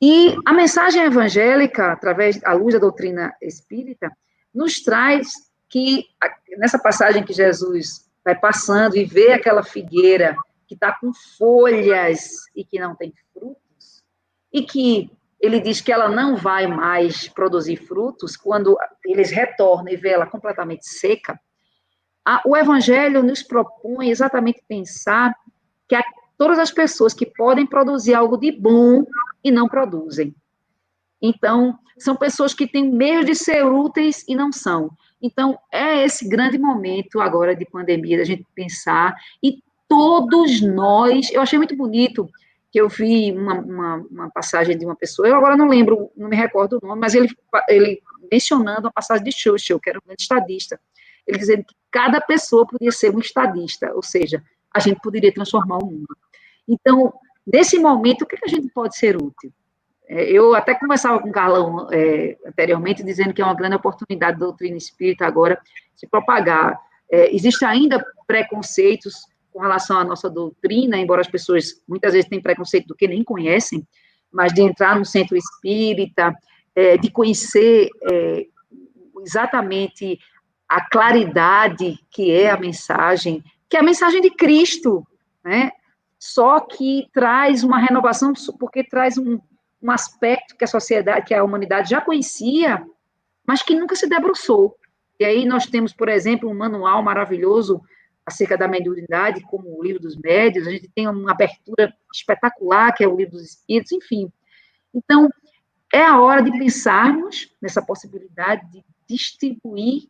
[SPEAKER 3] E a mensagem evangélica, através da luz da doutrina espírita, nos traz que, nessa passagem que Jesus vai passando e vê aquela figueira que está com folhas e que não tem frutos, e que ele diz que ela não vai mais produzir frutos, quando eles retornam e vê ela completamente seca, o Evangelho nos propõe exatamente pensar que todas as pessoas que podem produzir algo de bom e não produzem. Então, são pessoas que têm meio de ser úteis e não são. Então, é esse grande momento agora de pandemia, da gente pensar, e todos nós, eu achei muito bonito, que eu vi uma passagem de uma pessoa, eu agora não lembro, não me recordo o nome, mas ele mencionando a passagem de Churchill, que era um grande estadista, ele dizendo que cada pessoa podia ser um estadista, ou seja, a gente poderia transformar o mundo. Então, nesse momento, o que a gente pode ser útil? Eu até conversava com o Carlão anteriormente, dizendo que é uma grande oportunidade da doutrina espírita agora se propagar. Existem ainda preconceitos com relação à nossa doutrina, embora as pessoas muitas vezes tenham preconceito do que nem conhecem, mas de entrar no centro espírita, de conhecer exatamente a claridade que é a mensagem, que é a mensagem de Cristo, né? Só que traz uma renovação, porque traz um aspecto que a sociedade, que a humanidade já conhecia, mas que nunca se debruçou. E aí nós temos, por exemplo, um manual maravilhoso acerca da mediunidade, como o Livro dos Médiuns, a gente tem uma abertura espetacular, que é o Livro dos Espíritos, enfim. Então, é a hora de pensarmos nessa possibilidade de distribuir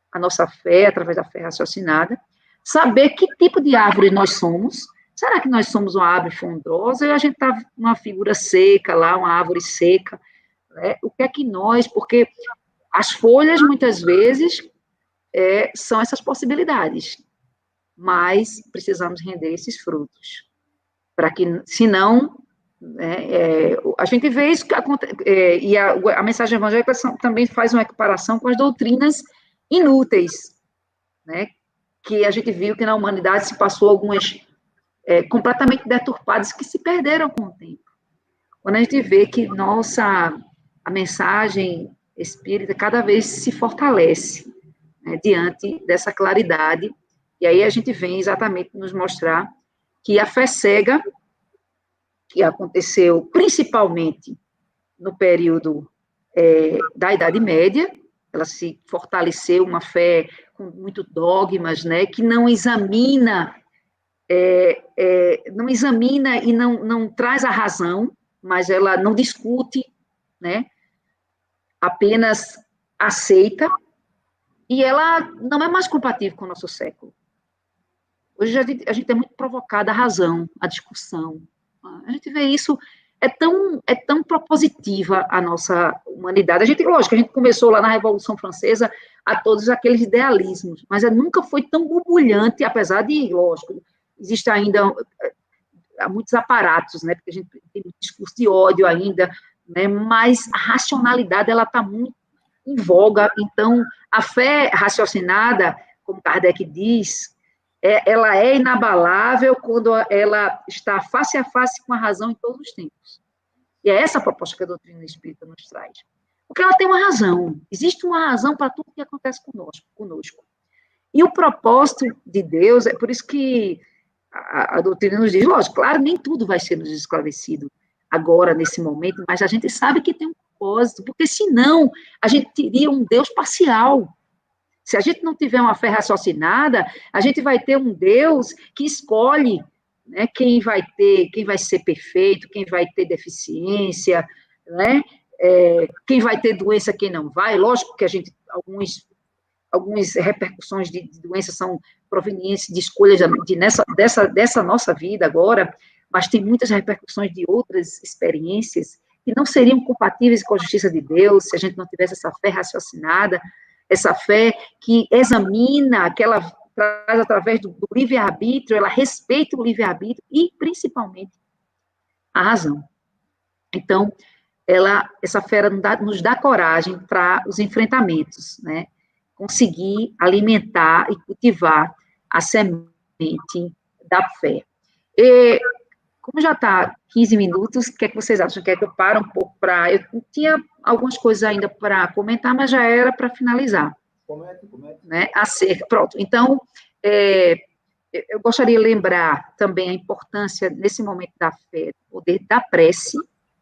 [SPEAKER 3] a nossa fé através da fé raciocinada, saber que tipo de árvore nós somos. Será que nós somos uma árvore frondosa ou a gente está uma figura seca lá, uma árvore seca? Né? O que é que nós, porque as folhas, muitas vezes, são essas possibilidades, mas precisamos render esses frutos, para que, senão, a gente vê isso, e a mensagem evangélica também faz uma equiparação com as doutrinas inúteis, né, que a gente viu que na humanidade se passou algumas completamente deturpadas, que se perderam com o tempo. Quando a gente vê que a mensagem espírita cada vez se fortalece, né, diante dessa claridade, e aí a gente vem exatamente nos mostrar que a fé cega, que aconteceu principalmente no período da Idade Média, ela se fortaleceu, uma fé com muito dogmas, né, que não examina e não traz a razão, mas ela não discute, né, apenas aceita, e ela não é mais compatível com o nosso século. Hoje a gente é muito provocada a razão, a discussão. A gente vê isso, é tão propositiva a nossa humanidade. A gente, lógico, a gente começou lá na Revolução Francesa a todos aqueles idealismos, mas nunca foi tão borbulhante, apesar de, lógico, existe ainda há muitos aparatos, né, porque a gente tem um discurso de ódio ainda, né, mas a racionalidade, ela está muito em voga. Então, a fé raciocinada, como Kardec diz, ela é inabalável quando ela está face a face com a razão em todos os tempos. E é essa a proposta que a doutrina espírita nos traz. Porque ela tem uma razão. Existe uma razão para tudo que acontece conosco. E o propósito de Deus, é por isso que a doutrina nos diz, lógico, claro, nem tudo vai ser nos esclarecido agora, nesse momento, mas a gente sabe que tem um propósito, porque senão a gente teria um Deus parcial. Se a gente não tiver uma fé raciocinada, a gente vai ter um Deus que escolhe, né, quem vai ser perfeito, quem vai ter deficiência, né, quem vai ter doença, quem não vai. Lógico que a gente, algumas repercussões de doenças são provenientes de escolhas dessa nossa vida agora, mas tem muitas repercussões de outras experiências que não seriam compatíveis com a justiça de Deus se a gente não tivesse essa fé raciocinada, essa fé que examina, que ela traz através do livre-arbítrio, ela respeita o livre-arbítrio e, principalmente, a razão. Então, essa fé nos dá coragem para os enfrentamentos, né? Conseguir alimentar e cultivar a semente da fé. E, como já está 15 minutos, o que é que vocês acham? Quer que eu pare um pouco para... Eu tinha algumas coisas ainda para comentar, mas já era para finalizar.
[SPEAKER 2] Comete.
[SPEAKER 3] Né? Pronto. Então, eu gostaria de lembrar também a importância, nesse momento da fé, do poder da prece,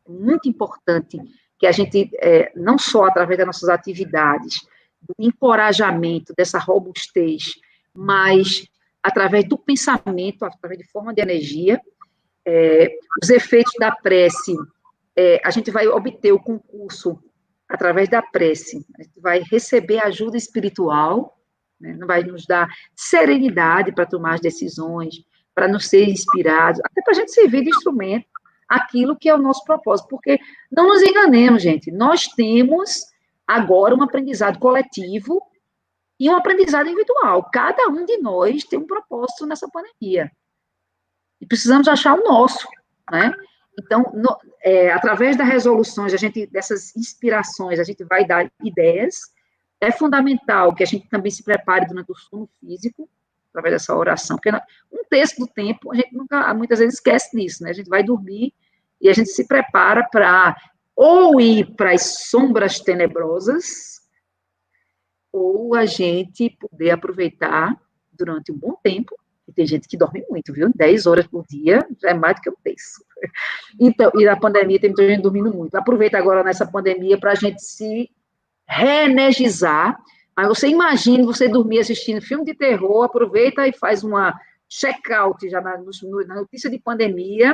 [SPEAKER 3] muito importante, que a gente, não só através das nossas atividades, do encorajamento, dessa robustez, mas através do pensamento, através de forma de energia, os efeitos da prece, a gente vai obter o concurso através da prece, a gente vai receber ajuda espiritual, né, vai nos dar serenidade para tomar as decisões, para nos ser inspirados, até para a gente servir de instrumento aquilo que é o nosso propósito, porque não nos enganemos, gente, nós temos agora um aprendizado coletivo e um aprendizado individual, cada um de nós tem um propósito nessa pandemia, e precisamos achar o nosso, né? Então, através das resoluções, dessas inspirações, a gente vai dar ideias. É fundamental que a gente também se prepare durante o sono físico, através dessa oração, porque um terço do tempo, a gente muitas vezes esquece disso, né? A gente vai dormir e a gente se prepara para ou ir para as sombras tenebrosas, ou a gente poder aproveitar durante um bom tempo. E tem gente que dorme muito, viu? 10 horas por dia já é mais do que um terço. Então, e na pandemia tem muita gente dormindo muito. Aproveita agora nessa pandemia para a gente se reenergizar. Mas você imagina você dormir assistindo filme de terror, aproveita e faz uma check-out já na notícia de pandemia,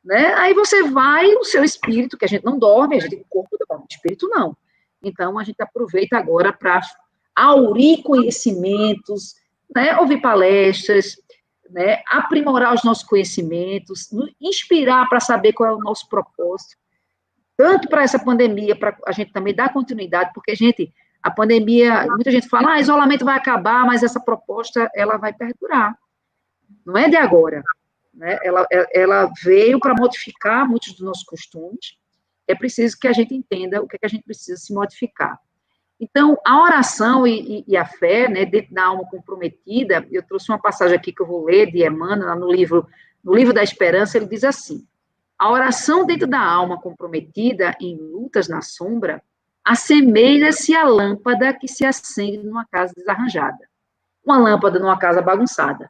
[SPEAKER 3] né? Aí você vai, o seu espírito, que a gente não dorme, a gente tem o corpo dorme, o espírito não. Então, a gente aproveita agora para aurir conhecimentos, né, ouvir palestras, né, aprimorar os nossos conhecimentos, nos inspirar para saber qual é o nosso propósito, tanto para essa pandemia, para a gente também dar continuidade, porque, gente, a pandemia, muita gente fala, isolamento vai acabar, mas essa proposta, ela vai perdurar, não é de agora, né, ela veio para modificar muitos dos nossos costumes, é preciso que a gente entenda o que é que a gente precisa se modificar. Então, a oração e a fé, né, dentro da alma comprometida, eu trouxe uma passagem aqui que eu vou ler, de Emmanuel, no livro da Esperança, ele diz assim, a oração dentro da alma comprometida, em lutas na sombra, assemelha-se à lâmpada que se acende numa casa desarranjada. Uma lâmpada numa casa bagunçada.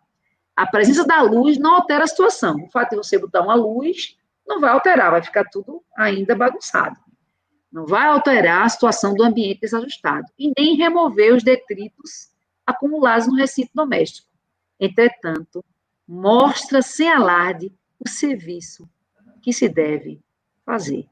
[SPEAKER 3] A presença da luz não altera a situação. O fato de você botar uma luz não vai alterar, vai ficar tudo ainda bagunçado. Não vai alterar a situação do ambiente desajustado e nem remover os detritos acumulados no recinto doméstico. Entretanto, mostra sem alarde o serviço que se deve fazer.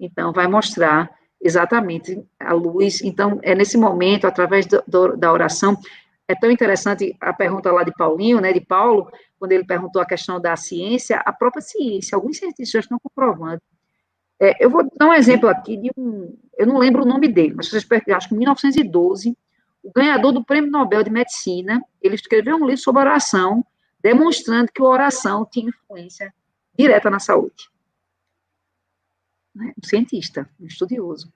[SPEAKER 3] Então, vai mostrar exatamente, a luz. Então, é nesse momento, através da oração, é tão interessante a pergunta lá de Paulinho, né, de Paulo, quando ele perguntou a questão da ciência, a própria ciência, alguns cientistas já estão comprovando. Eu vou dar um exemplo aqui de eu não lembro o nome dele, mas vocês acho que em 1912, o ganhador do Prêmio Nobel de Medicina, ele escreveu um livro sobre oração, demonstrando que a oração tinha influência direta na saúde. Um cientista, um estudioso.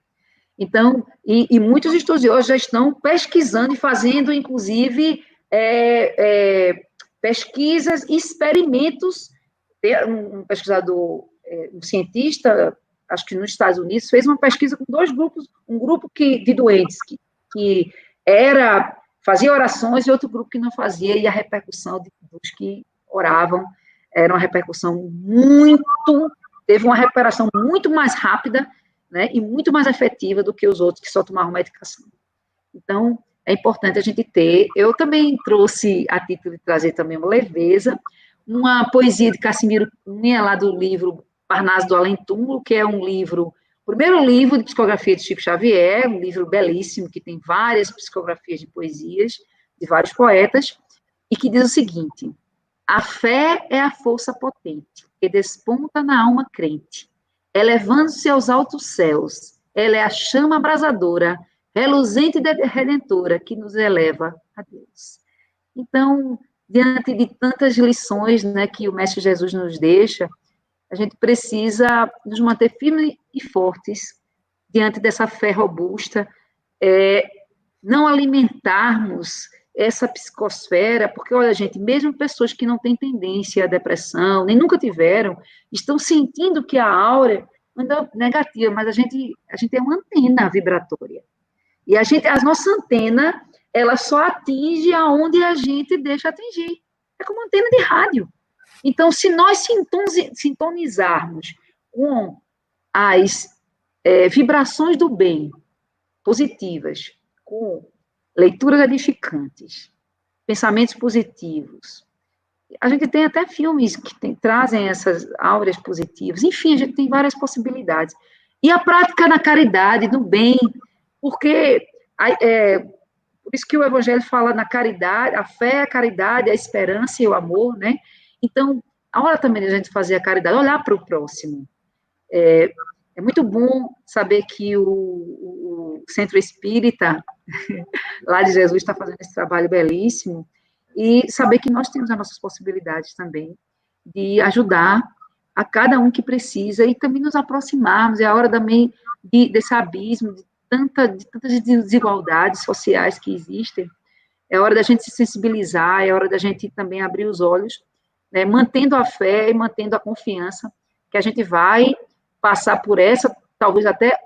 [SPEAKER 3] Então, e muitos estudiosos já estão pesquisando e fazendo, inclusive, pesquisas, experimentos. Um pesquisador, um cientista, acho que nos Estados Unidos, fez uma pesquisa com 2 grupos, um grupo de doentes que fazia orações e outro grupo que não fazia, e a repercussão dos que oravam era uma repercussão teve uma recuperação muito mais rápida, né, e muito mais efetiva do que os outros que só tomavam medicação. Então, é importante a gente ter. Eu também trouxe, a título de trazer também uma leveza, uma poesia de Cassimiro Cunha, lá do livro Parnaso do Além-Túmulo, que é um livro, o primeiro livro de psicografia de Chico Xavier, um livro belíssimo, que tem várias psicografias de poesias, de vários poetas, e que diz o seguinte: a fé é a força potente, que desponta na alma crente, elevando-se aos altos céus, ela é a chama abrasadora, reluzente e redentora, que nos eleva a Deus. Então, diante de tantas lições, né, que o Mestre Jesus nos deixa, a gente precisa nos manter firmes e fortes diante dessa fé robusta, não alimentarmos essa psicosfera, porque, olha, gente, mesmo pessoas que não têm tendência à depressão, nem nunca tiveram, estão sentindo que a aura anda negativa, mas a gente é uma antena vibratória. E a nossa antena, ela só atinge aonde a gente deixa atingir. É como antena de rádio. Então, se nós sintonizarmos com as vibrações do bem, positivas, com leituras edificantes, pensamentos positivos, a gente tem até filmes que trazem essas auras positivas, enfim, a gente tem várias possibilidades. E a prática na caridade, no bem, porque por isso que o Evangelho fala na caridade, a fé, a caridade, a esperança e o amor, né? Então, a hora também da gente fazer a caridade, olhar para o próximo. É muito bom saber que o Centro Espírita, lá de Jesus, está fazendo esse trabalho belíssimo, e saber que nós temos as nossas possibilidades também de ajudar a cada um que precisa e também nos aproximarmos. É a hora também desse abismo, de tantas desigualdades sociais que existem. É hora da gente se sensibilizar, é hora da gente também abrir os olhos, né, mantendo a fé e mantendo a confiança que a gente vai passar por essa, talvez até,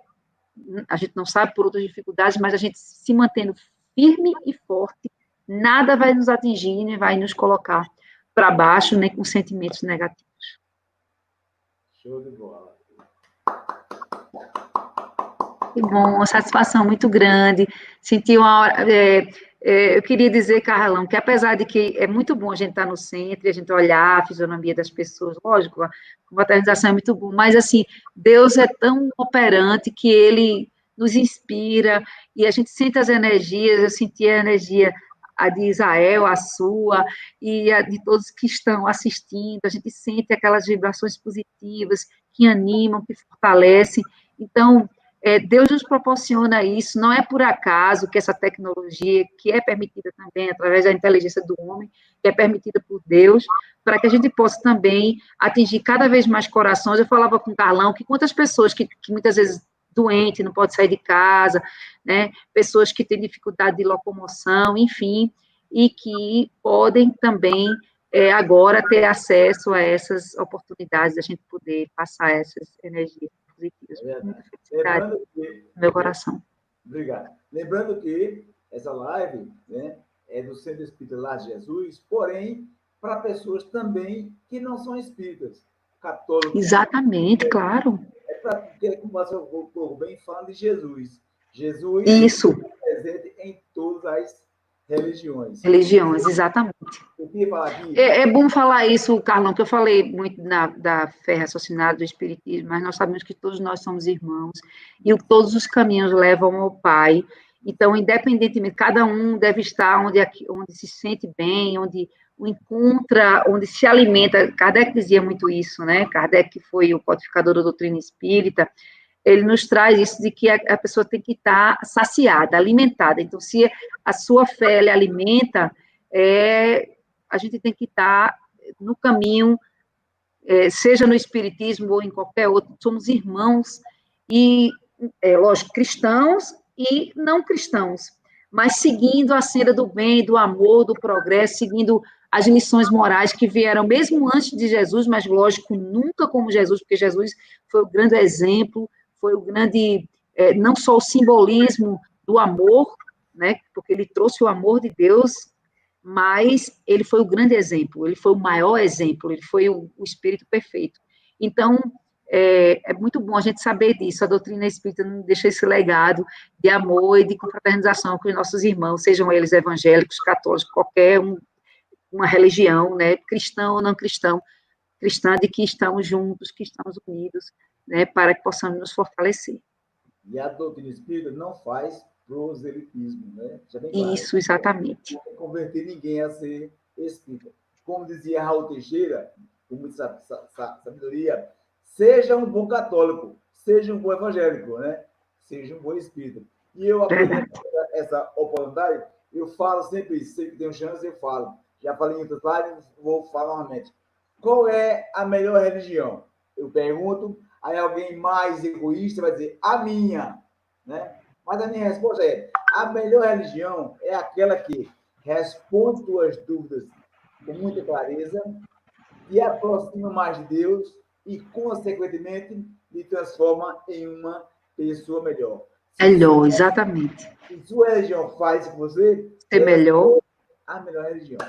[SPEAKER 3] a gente não sabe, por outras dificuldades, mas a gente se mantendo firme e forte, nada vai nos atingir, nem vai nos colocar para baixo, nem com sentimentos negativos.
[SPEAKER 2] Show de bola.
[SPEAKER 3] Que bom, uma satisfação muito grande. Senti uma hora. Eu queria dizer, Carlão, que apesar de que é muito bom a gente estar no centro, a gente olhar a fisionomia das pessoas, lógico, a fraternização é muito bom, mas, assim, Deus é tão operante que Ele nos inspira, e a gente sente as energias, eu senti a energia, a de Israel, a sua, e a de todos que estão assistindo, a gente sente aquelas vibrações positivas que animam, que fortalecem. Então, Deus nos proporciona isso, não é por acaso que essa tecnologia, que é permitida também através da inteligência do homem, que é permitida por Deus, para que a gente possa também atingir cada vez mais corações. Eu falava com o Carlão que quantas pessoas que muitas vezes doente, não pode sair de casa, né, pessoas que têm dificuldade de locomoção, enfim, e que podem também agora ter acesso a essas oportunidades, a gente poder passar essas energias positivas. Muita felicidade no meu coração.
[SPEAKER 2] Obrigado. Lembrando que essa live, né, é do Centro Espírita Lar de Jesus, porém, para pessoas também que não são espíritas, católicos.
[SPEAKER 3] Exatamente, claro.
[SPEAKER 2] Porque, como o povo bem fala de Jesus. Jesus
[SPEAKER 3] Isso.
[SPEAKER 2] é presente em todas as religiões.
[SPEAKER 3] Religiões, exatamente.
[SPEAKER 2] Eu queria falar aqui...
[SPEAKER 3] É bom falar isso, Carlão, que eu falei muito da fé raciocinada, do espiritismo, mas nós sabemos que todos nós somos irmãos e todos os caminhos levam ao Pai. Então, independentemente, cada um deve estar onde se sente bem, onde o encontra, onde se alimenta. Kardec dizia muito isso, né? Kardec, que foi o codificador da doutrina espírita, ele nos traz isso de que a pessoa tem que estar saciada, alimentada. Então, se a sua fé lhe alimenta, a gente tem que estar no caminho, seja no espiritismo ou em qualquer outro, somos irmãos e, lógico, cristãos e não cristãos, mas seguindo a senda do bem, do amor, do progresso, seguindo as lições morais que vieram mesmo antes de Jesus, mas, lógico, nunca como Jesus, porque Jesus foi o grande exemplo, foi o grande, não só o simbolismo do amor, né, porque ele trouxe o amor de Deus, mas ele foi o grande exemplo, ele foi o maior exemplo, ele foi o espírito perfeito. Então, é muito bom a gente saber disso, a doutrina espírita não deixa esse legado de amor e de confraternização com os nossos irmãos, sejam eles evangélicos, católicos, qualquer uma religião, né, cristão ou não cristão, cristã, de que estamos juntos, que estamos unidos, né, para que possamos nos fortalecer.
[SPEAKER 2] E a doutrina espírita não faz proselitismo, né? Já bem claro.
[SPEAKER 3] Isso, exatamente.
[SPEAKER 2] Não vai converter ninguém a ser espírita. Como dizia Raul Teixeira, com muita sabedoria, seja um bom católico, seja um bom evangélico, né? Seja um bom espírita. E eu aproveito essa oportunidade, eu falo sempre isso, sempre que tenho chance, eu falo. Já falei em outras lives, vou falar novamente. Qual é a melhor religião? Eu pergunto, aí alguém mais egoísta vai dizer, a minha, né? Mas a minha resposta é, a melhor religião é aquela que responde suas dúvidas com muita clareza, te aproxima mais de Deus e, consequentemente, lhe transforma em uma pessoa melhor.
[SPEAKER 3] Melhor, exatamente.
[SPEAKER 2] Se sua religião faz isso com você,
[SPEAKER 3] Ser melhor.
[SPEAKER 2] A melhor religião.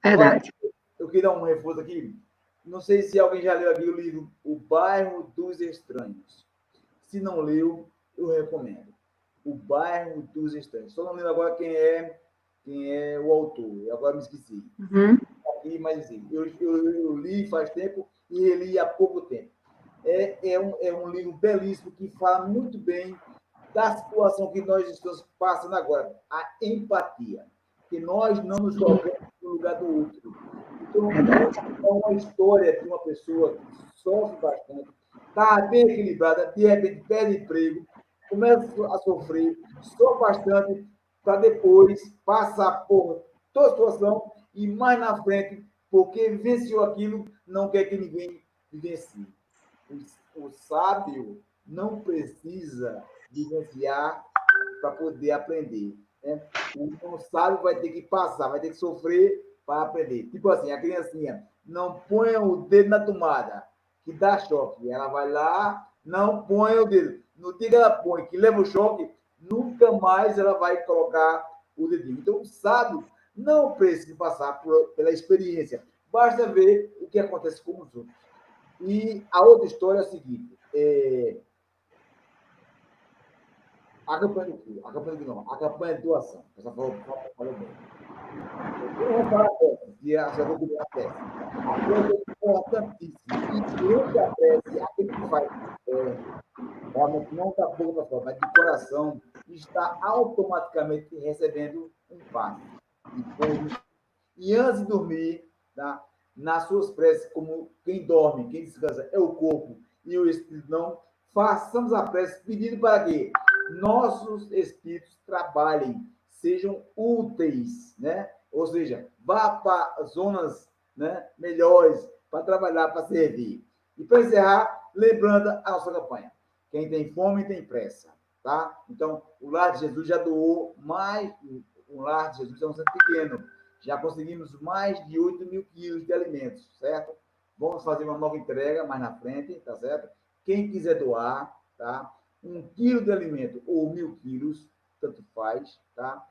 [SPEAKER 3] Verdade.
[SPEAKER 2] Agora, eu queria dar um reforço aqui. Não sei se alguém já leu aqui o livro O Bairro dos Estranhos. Se não leu, eu recomendo. O Bairro dos Estranhos. Só não lembro agora quem é o autor. Eu agora me esqueci.
[SPEAKER 3] Uhum.
[SPEAKER 2] Aqui, mas assim, eu li faz tempo e reli há pouco tempo. É um livro belíssimo que fala muito bem da situação que nós estamos passando agora. A empatia. Que nós não nos colocamos no lugar do outro. Então, é uma história de uma pessoa que sofre bastante, está bem equilibrada, de repente perde emprego, começa a sofrer, sofre bastante, para depois passar por toda a situação e mais na frente, porque vivenciou aquilo, não quer que ninguém vivencie. O sábio não precisa vivenciar para poder aprender. Né? O sábio vai ter que passar, vai ter que sofrer para aprender. Tipo assim, a criancinha não põe o dedo na tomada, que dá choque. Ela vai lá, não põe o dedo. No dia que ela põe, que leva o choque, nunca mais ela vai colocar o dedinho. Então, o sábio não precisa passar pela experiência. Basta ver o que acontece com os outros. E a outra história é a seguinte. A campanha de doação. Essa falou bem. Eu vou falar que a doutrina da prece. A coisa é importantíssima. E durante a prece, aquele que faz realmente não está pouco para fora, mas de coração, está automaticamente recebendo um passe. E antes de dormir, tá? Nas suas preces, como quem dorme, quem descansa é o corpo e o espírito não, façamos a prece pedindo para que nossos espíritos trabalhem, sejam úteis, né? Ou seja, vá para zonas, né, melhores para trabalhar, para servir. E para encerrar, lembrando a nossa campanha. Quem tem fome tem pressa, tá? Então, o Lar de Jesus já doou mais, o Lar de Jesus é um centro pequeno, já conseguimos mais de 8 mil quilos de alimentos, certo? Vamos fazer uma nova entrega mais na frente, tá certo? Quem quiser doar, tá? 1 quilo de alimento ou 1.000 quilos, tanto faz, tá?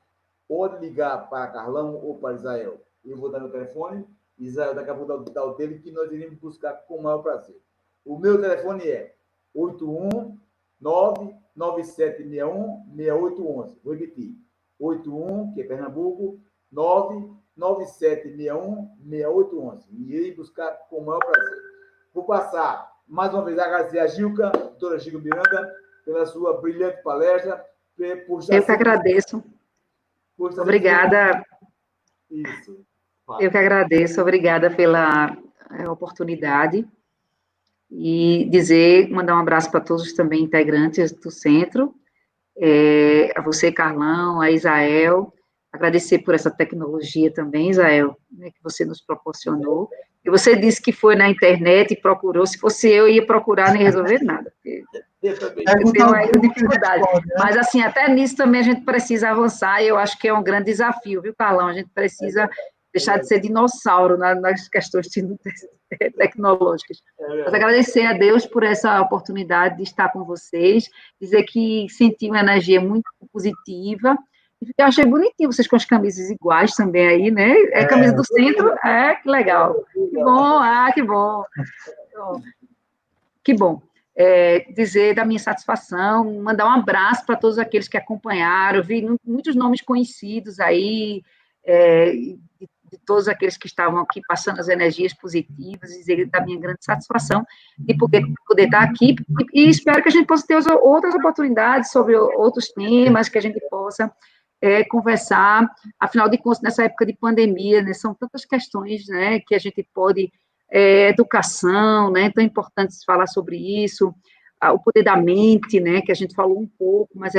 [SPEAKER 2] Pode ligar para Carlão ou para Israel. Eu vou dar meu telefone, Israel daqui a pouco dá o dele, que nós iremos buscar com o maior prazer. O meu telefone é 819-9761-6811. Vou repetir. 81, que é Pernambuco, 99761-6811. Irei buscar com o maior prazer. Vou passar, mais uma vez, a agradecer a Gilca, doutora Gilca Miranda, pela sua brilhante palestra.
[SPEAKER 3] Eu que agradeço. Obrigada.
[SPEAKER 2] Isso.
[SPEAKER 3] Eu que agradeço, obrigada pela oportunidade. E mandar um abraço para todos também integrantes do centro, a você, Carlão, a Isael, agradecer por essa tecnologia também, Isael, né, que você nos proporcionou. E você disse que foi na internet e procurou, se fosse eu ia procurar nem resolver nada, porque eu tenho aí dificuldade. Mas, assim, até nisso também a gente precisa avançar, e eu acho que é um grande desafio, viu, Carlão? A gente precisa deixar de ser dinossauro nas questões tecnológicas. Mas agradecer a Deus por essa oportunidade de estar com vocês, dizer que senti uma energia muito positiva. Eu achei bonitinho vocês com as camisas iguais também aí, né? É camisa do centro, que legal. Que bom, que bom. Que bom. Dizer da minha satisfação, mandar um abraço para todos aqueles que acompanharam, vi muitos nomes conhecidos aí, de todos aqueles que estavam aqui passando as energias positivas, dizer da minha grande satisfação de poder estar aqui, e espero que a gente possa ter outras oportunidades sobre outros temas, que a gente possa conversar, afinal de contas, nessa época de pandemia, né, são tantas questões, né, que a gente pode, educação, né, tão importante se falar sobre isso, o poder da mente, né, que a gente falou um pouco, mas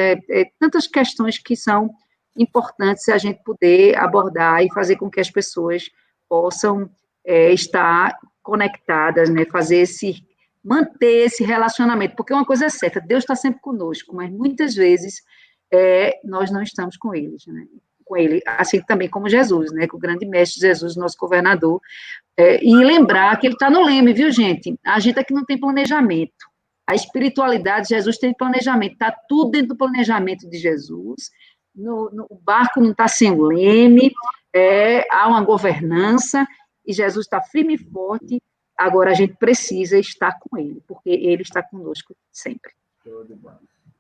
[SPEAKER 3] tantas questões que são importantes a gente poder abordar e fazer com que as pessoas possam estar conectadas, né, manter esse relacionamento, porque uma coisa é certa, Deus está sempre conosco, mas muitas vezes nós não estamos com eles, né, com ele, assim também como Jesus, né, com o grande mestre Jesus, nosso governador, e lembrar que ele está no leme, viu, gente? A gente aqui não tem planejamento, a espiritualidade, Jesus tem planejamento, está tudo dentro do planejamento de Jesus. O barco não está sem leme, há uma governança, e Jesus está firme e forte, agora a gente precisa estar com ele, porque ele está conosco sempre.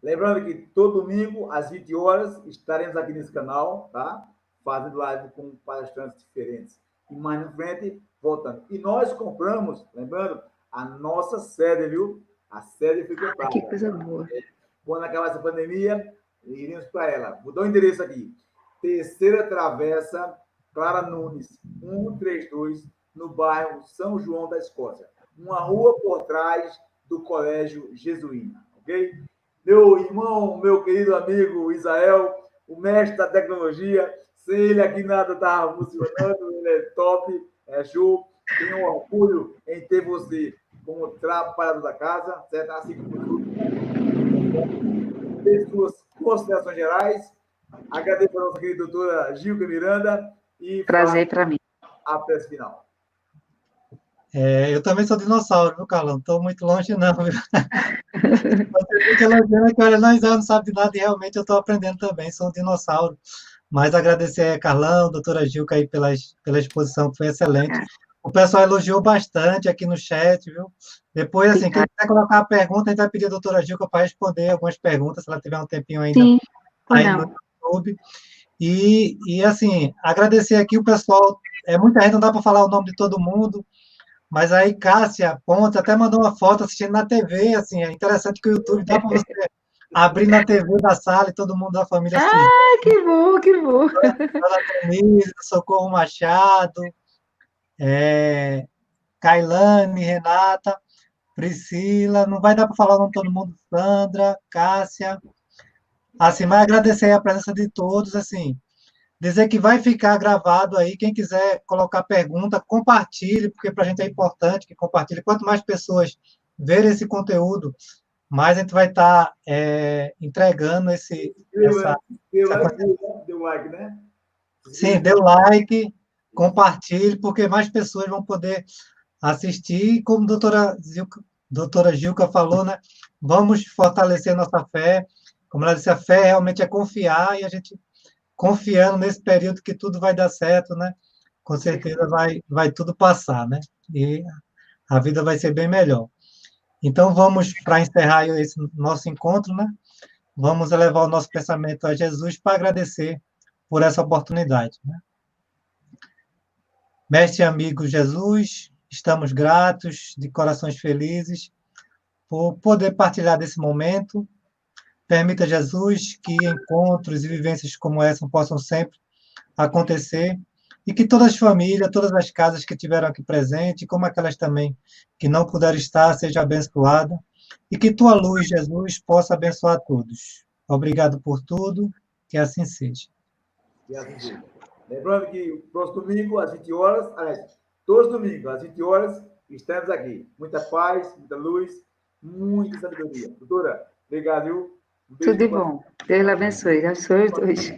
[SPEAKER 2] Lembrando que todo domingo, às 20 horas, estaremos aqui nesse canal, tá? Fazendo live com palestrantes diferentes. E mais na frente, voltando. E nós compramos, lembrando, a nossa sede, viu? A sede ficou paga.
[SPEAKER 3] Que coisa boa.
[SPEAKER 2] Quando acabar essa pandemia, iremos para ela. Vou dar o endereço aqui. Terceira Travessa, Clara Nunes, 132, no bairro São João da Escócia. Uma rua por trás do Colégio Jesuína, ok? Meu irmão, meu querido amigo Isael, o mestre da tecnologia, sem ele aqui nada estava funcionando, ele é top, é show. Tenho orgulho em ter você como trabalhador da casa, certo? Assim como suas considerações gerais. Agradeço a nossa querida doutora Gilca Miranda e
[SPEAKER 3] prazer para mim.
[SPEAKER 2] A peça final.
[SPEAKER 1] Eu também sou dinossauro, viu, Carlão? Não estou muito longe, não. Você fica elogiando que olha, não sabe de nada e realmente eu estou aprendendo também, sou um dinossauro. Mas agradecer a Carlão, doutora Gilca, aí pela exposição, que foi excelente. O pessoal elogiou bastante aqui no chat, viu? Depois, assim, quem quiser colocar a pergunta, a gente vai pedir a doutora Gilca para responder algumas perguntas, se ela tiver um tempinho ainda.
[SPEAKER 3] Sim,
[SPEAKER 1] aí no YouTube. E, assim, agradecer aqui o pessoal, muita gente, não dá para falar o nome de todo mundo, mas aí Cássia Pontes até mandou uma foto assistindo na TV, assim, é interessante que o YouTube dá para você abrir na TV da sala e todo mundo da família assistir.
[SPEAKER 3] Ah, que bom, que bom.
[SPEAKER 1] Dona Denise, Socorro Machado, Kailane, Renata, Priscila, não vai dar para falar o nome de todo mundo, Sandra, Cássia, assim, mas agradecer a presença de todos, assim, dizer que vai ficar gravado aí, quem quiser colocar pergunta, compartilhe, porque para a gente é importante que compartilhe, quanto mais pessoas verem esse conteúdo, mais a gente vai estar entregando
[SPEAKER 2] Deu like, né?
[SPEAKER 1] Sim, dê o like, compartilhe, porque mais pessoas vão poder assistir, como a doutora Gilca falou, né? Vamos fortalecer nossa fé, como ela disse, a fé realmente é confiar, e a gente confiando nesse período que tudo vai dar certo, né? Com certeza vai tudo passar, né? E a vida vai ser bem melhor. Então, vamos, para encerrar esse nosso encontro, né? Vamos elevar o nosso pensamento a Jesus para agradecer por essa oportunidade, né? Mestre e amigo Jesus, estamos gratos, de corações felizes, por poder partilhar desse momento. Permita, Jesus, que encontros e vivências como essa possam sempre acontecer e que todas as famílias, todas as casas que estiveram aqui presentes, como aquelas também que não puderam estar, seja abençoada e que tua luz, Jesus, possa abençoar todos. Obrigado por tudo, que assim seja.
[SPEAKER 2] E assim seja. Lembrando que o próximo domingo, às 20 horas, aliás, todos os domingos, às 20 horas, estamos aqui. Muita paz, muita luz, muita sabedoria. Doutora, obrigado, viu?
[SPEAKER 3] Tudo de bom. Deus lhe abençoe. Abençoe os dois.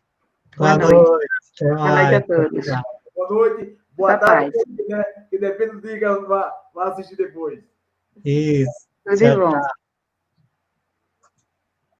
[SPEAKER 1] Boa
[SPEAKER 3] Boa noite.
[SPEAKER 1] Até
[SPEAKER 3] Boa noite a
[SPEAKER 1] mais.
[SPEAKER 3] todos.
[SPEAKER 1] Obrigado.
[SPEAKER 2] Boa noite, boa
[SPEAKER 3] Muita
[SPEAKER 2] tarde,
[SPEAKER 3] paz.
[SPEAKER 2] né? Que depende do dia que vai assistir depois.
[SPEAKER 1] Isso.
[SPEAKER 3] Tudo de
[SPEAKER 1] Tchau,
[SPEAKER 3] bom.